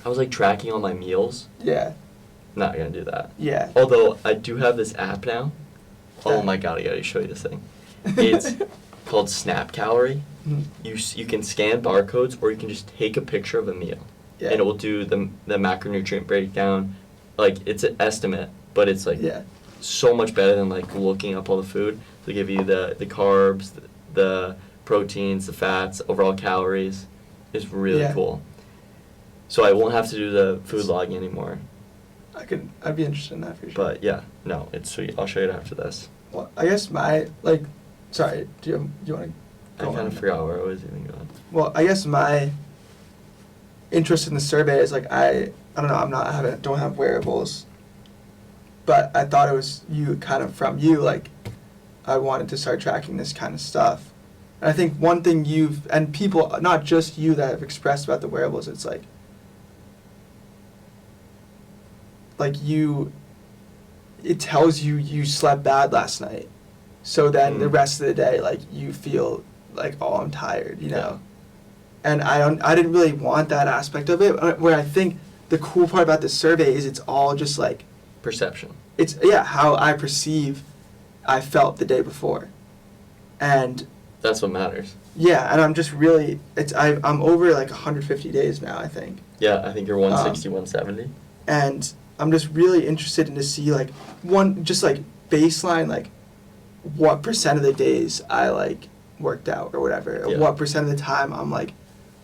was, tracking all my meals. Yeah. Not going to do that. Yeah. Although, I do have this app now. Oh my god, I got to show you this thing. It's called Snap Calorie. Mm-hmm. You can scan barcodes, or you can just take a picture of a meal. Yeah. And it will do the macronutrient breakdown. It's an estimate, but it's, so much better than, looking up all the food. They give you the carbs, the proteins, the fats, overall calories. It's really cool. So I won't have to do the food logging anymore. I'd be interested in that for sure. But yeah, no, it's sweet. I'll show you it after this. Well, I guess sorry, do you want to go on? I kind of forgot where I was even going. Well, I guess my interest in the survey is I don't know, don't have wearables, but I thought it was from you, I wanted to start tracking this kind of stuff. And I think one thing and people, not just you, that have expressed about the wearables, it's it tells you slept bad last night, so then the rest of the day, you feel I'm tired, Yeah. And I didn't really want that aspect of it, where I think the cool part about this survey is it's all just perception. It's, how I perceive I felt the day before. And that's what matters. Yeah, and I'm just really, I'm over 150 days now, I think. Yeah, I think you're 160, 170. And I'm just really interested in to see baseline, what percent of the days I worked out or whatever, or what percent of the time I'm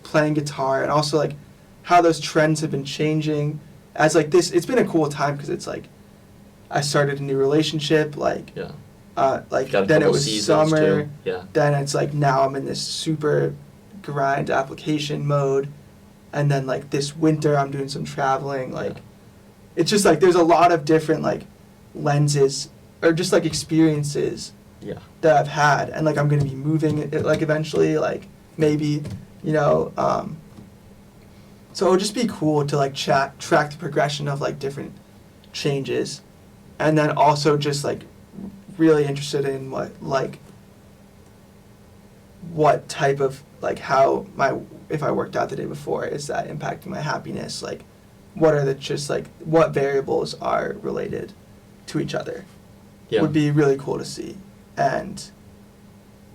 playing guitar, and also how those trends have been changing as this. It's been a cool time because it's I started a new relationship, then it was summer, then it's now I'm in this super grind application mode, and then this winter I'm doing some traveling, it's just there's a lot of different lenses or just experiences that I've had, and I'm gonna be moving eventually, maybe, so it would just be cool to track the progression of different changes, and then also just really interested in what type of how if I worked out the day before, is that impacting my happiness, what are what variables are related to each other. Would be really cool to see. And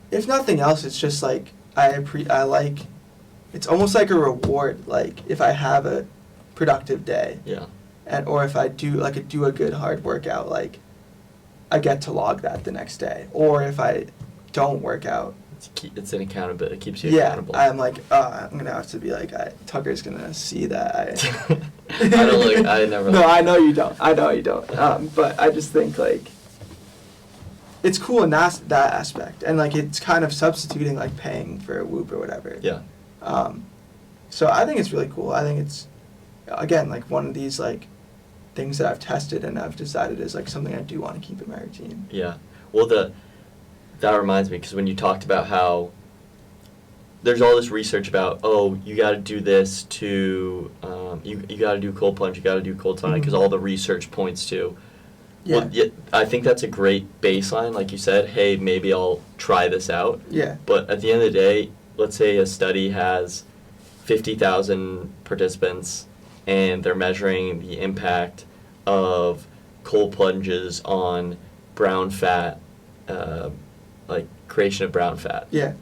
if nothing else, it's just it's almost like a reward, if I have a productive day, or if I do a good hard workout, I get to log that the next day. Or if I don't work out, it's an accountability. It keeps you accountable. I'm I'm gonna have to be Tucker's gonna see that I don't I never. No, I know you don't. But I just think like it's cool in that aspect, and like it's kind of substituting like paying for a Whoop or whatever. Yeah. So I think it's really cool. I think it's, again, like one of these like things that I've tested and I've decided is like something I do want to keep in my routine. Yeah. Well, that reminds me, because when you talked about how there's all this research about, oh, you got to do this to, you got to do cold plunge, you got to do cold tonic, because all the research points to. Yeah. Well, I think that's a great baseline, like you said. Hey, maybe I'll try this out. Yeah. But at the end of the day, let's say a study has 50,000 participants, and they're measuring the impact of cold plunges on brown fat, like creation of brown fat. Yeah.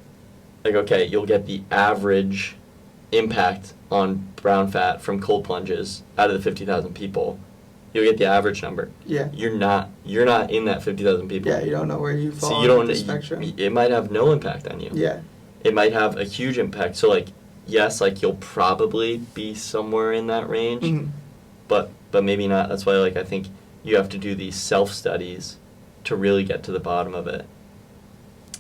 Like, okay, you'll get the average impact on brown fat from cold plunges out of the 50,000 people. You'll get the average number. Yeah. You're not in that 50,000 people. Yeah, you don't know where you fall so you on don't, the spectrum. It might have no impact on you. Yeah. It might have a huge impact. So, like, yes, like, you'll probably be somewhere in that range, Mm-hmm. but maybe not. That's why, like, I think you have to do these self-studies to really get to the bottom of it.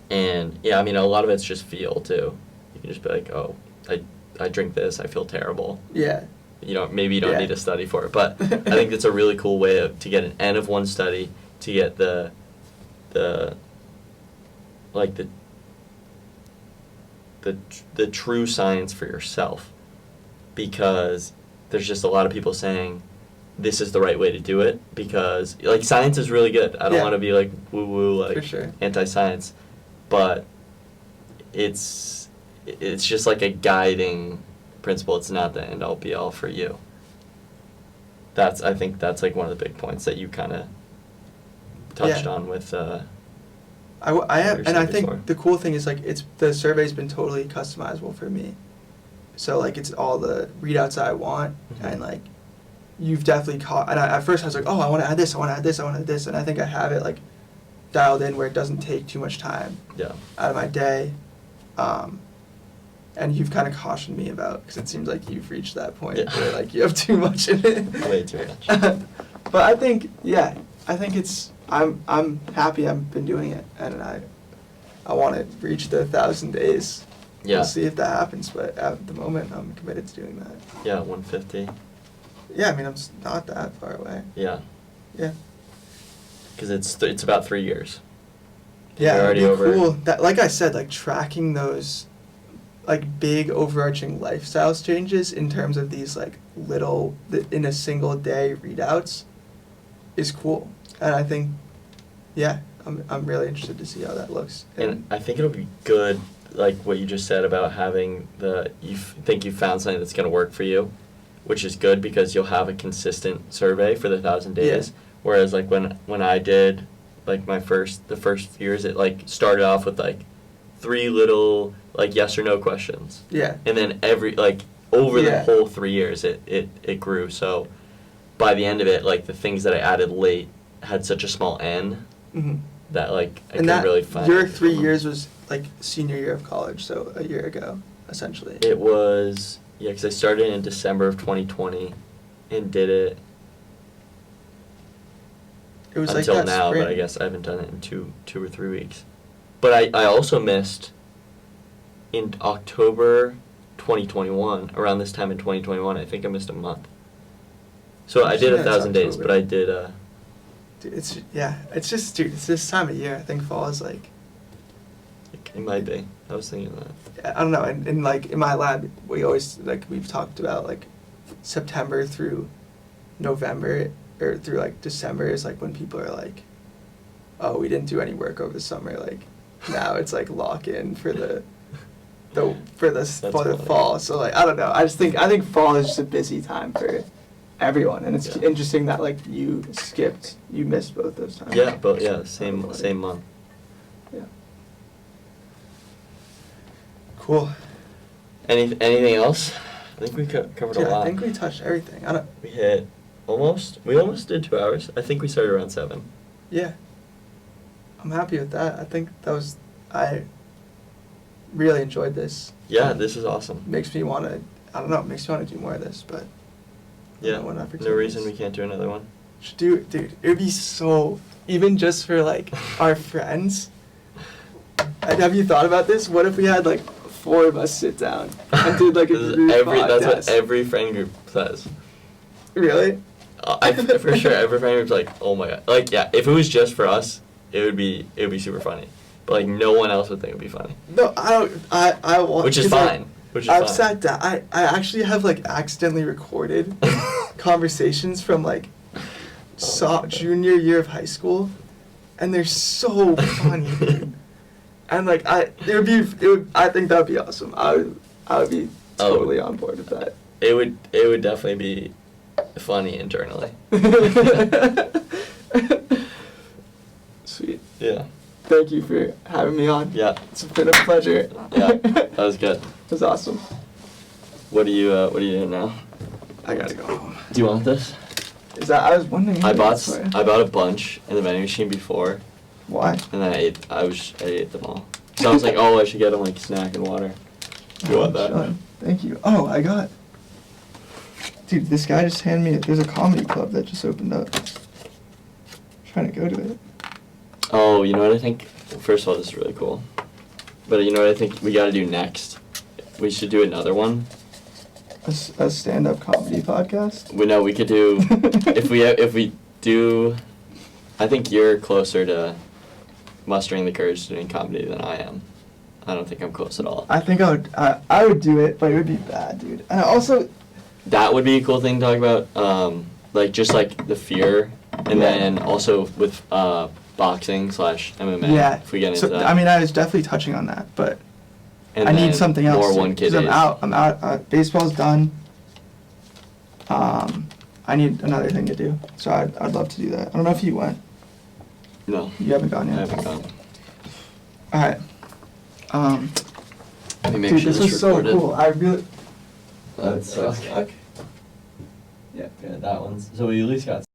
And, yeah, I mean, a lot of it's just feel, too. You can just be like, oh, I drink this, I feel terrible. Yeah. Maybe you don't need to study for it, but I think it's a really cool way to get an N of one study, to get the true science for yourself, because there's just a lot of people saying this is the right way to do it, because like science is really good. I don't want to be like woo woo like anti-science, but it's just like a guiding principle. It's not the end all be all for you. I think that's like one of the big points that you kind of touched on with. I have, and I think before. the cool thing is like the survey's been totally customizable for me. So like it's all the readouts that I want, and like you've definitely caught. And at first I was like, oh, I want to add this, I want to add this, I want to add this, and I think I have it like dialed in where it doesn't take too much time out of my day. And you've kind of cautioned me about, because it seems like you've reached that point where like you have too much in it. Way too much. But I think it's. I'm happy I've been doing it, and I want to reach the 1,000 days. Yeah. We'll see if that happens, but at the moment I'm committed to doing that. Yeah, 150. Yeah, I mean I'm not that far away. Yeah. Yeah. Because it's about 3 years. Yeah, you're already it'd be over. cool. That, like I said, like tracking those, like big overarching lifestyle changes in terms of these like little in a single day readouts, is cool. And I think, I'm really interested to see how that looks. And I think it'll be good, like what you just said about having you think you found something that's going to work for you, which is good because you'll have a consistent survey for the 1,000 days. Yeah. Whereas like when I did like the first years, it like started off with like 3 little like yes or no questions. Yeah. And then over the whole 3 years, it grew. So by the end of it, like the things that I added late had such a small N that like I couldn't really find. Your 3 years was like senior year of college, so a year ago, essentially. It was, because I started in December of 2020 and did it. It was until like that now, spring. but I guess I haven't done it in two or 3 weeks. But I also missed in October 2021, around this time in 2021, I think I missed a month. So I did 1,000 days, but I did. Dude, it's just this time of year. I think fall is like. It might be. I was thinking that. I don't know, and like in my lab, we always we've talked about like September through November or through like December is like when people are like, oh, we didn't do any work over the summer. Like now it's like lock in for the fall. So like I don't know. I think fall is just a busy time for everyone, and it's interesting that like you missed both those times. Yeah, but same month. Yeah. Cool. Anything else? I think we covered a lot. I think we touched everything. We hit we almost did 2 hours. I think we started around 7. Yeah. I'm happy with that. I think I really enjoyed this. Yeah, this is awesome. Makes me want to, I don't know, makes me want to do more of this, but. Yeah. One No opportunities. reason we can't do another one. Should do it, dude. It would be so, even just for like our friends. Have you thought about this? What if we had like 4 of us sit down and did like a group podcast? That's what every friend group says. Really? For sure, every friend group's like, oh my god. Like, yeah, if it was just for us, it would be super funny. But like, no one else would think it would be funny. No, I don't. I want. Which is fine. I've sat down. I actually have like accidentally recorded conversations from like junior year of high school, and they're so funny, dude. And like I think that would be awesome. I would be totally on board with that. It would definitely be funny internally. Sweet. Yeah. Thank you for having me on. Yeah. It's been a pleasure. Yeah. That was good. It was awesome. What are you doing now? I gotta go home. Do you want this? I was wondering. I bought a bunch in the vending machine before. Why? And then I ate them all. So I was like, oh, I should get them like snack and water. Do you want that? Chilling. Thank you. Oh, I got. Dude, this guy just handed me. There's a comedy club that just opened up. I'm trying to go to it. Oh, you know what I think? First of all, this is really cool. But you know what I think we gotta do next? We should do another one. A stand-up comedy podcast. We could do if we do. I think you're closer to mustering the courage to doing comedy than I am. I don't think I'm close at all. I think I would do it, but it would be bad, dude. And also, that would be a cool thing to talk about. Like just like the fear, and then also with boxing / MMA. yeah. If we get into that. I mean, I was definitely touching on that, but And I need then something else. More one kid. I'm out. Baseball's done. I need another thing to do, so I'd love to do that. I don't know if you went. No. You haven't gone yet. I haven't gone. All right. Let me make Dude, sure this was so recorded. cool. I really. That's suck. Yeah, that one's. So we at least got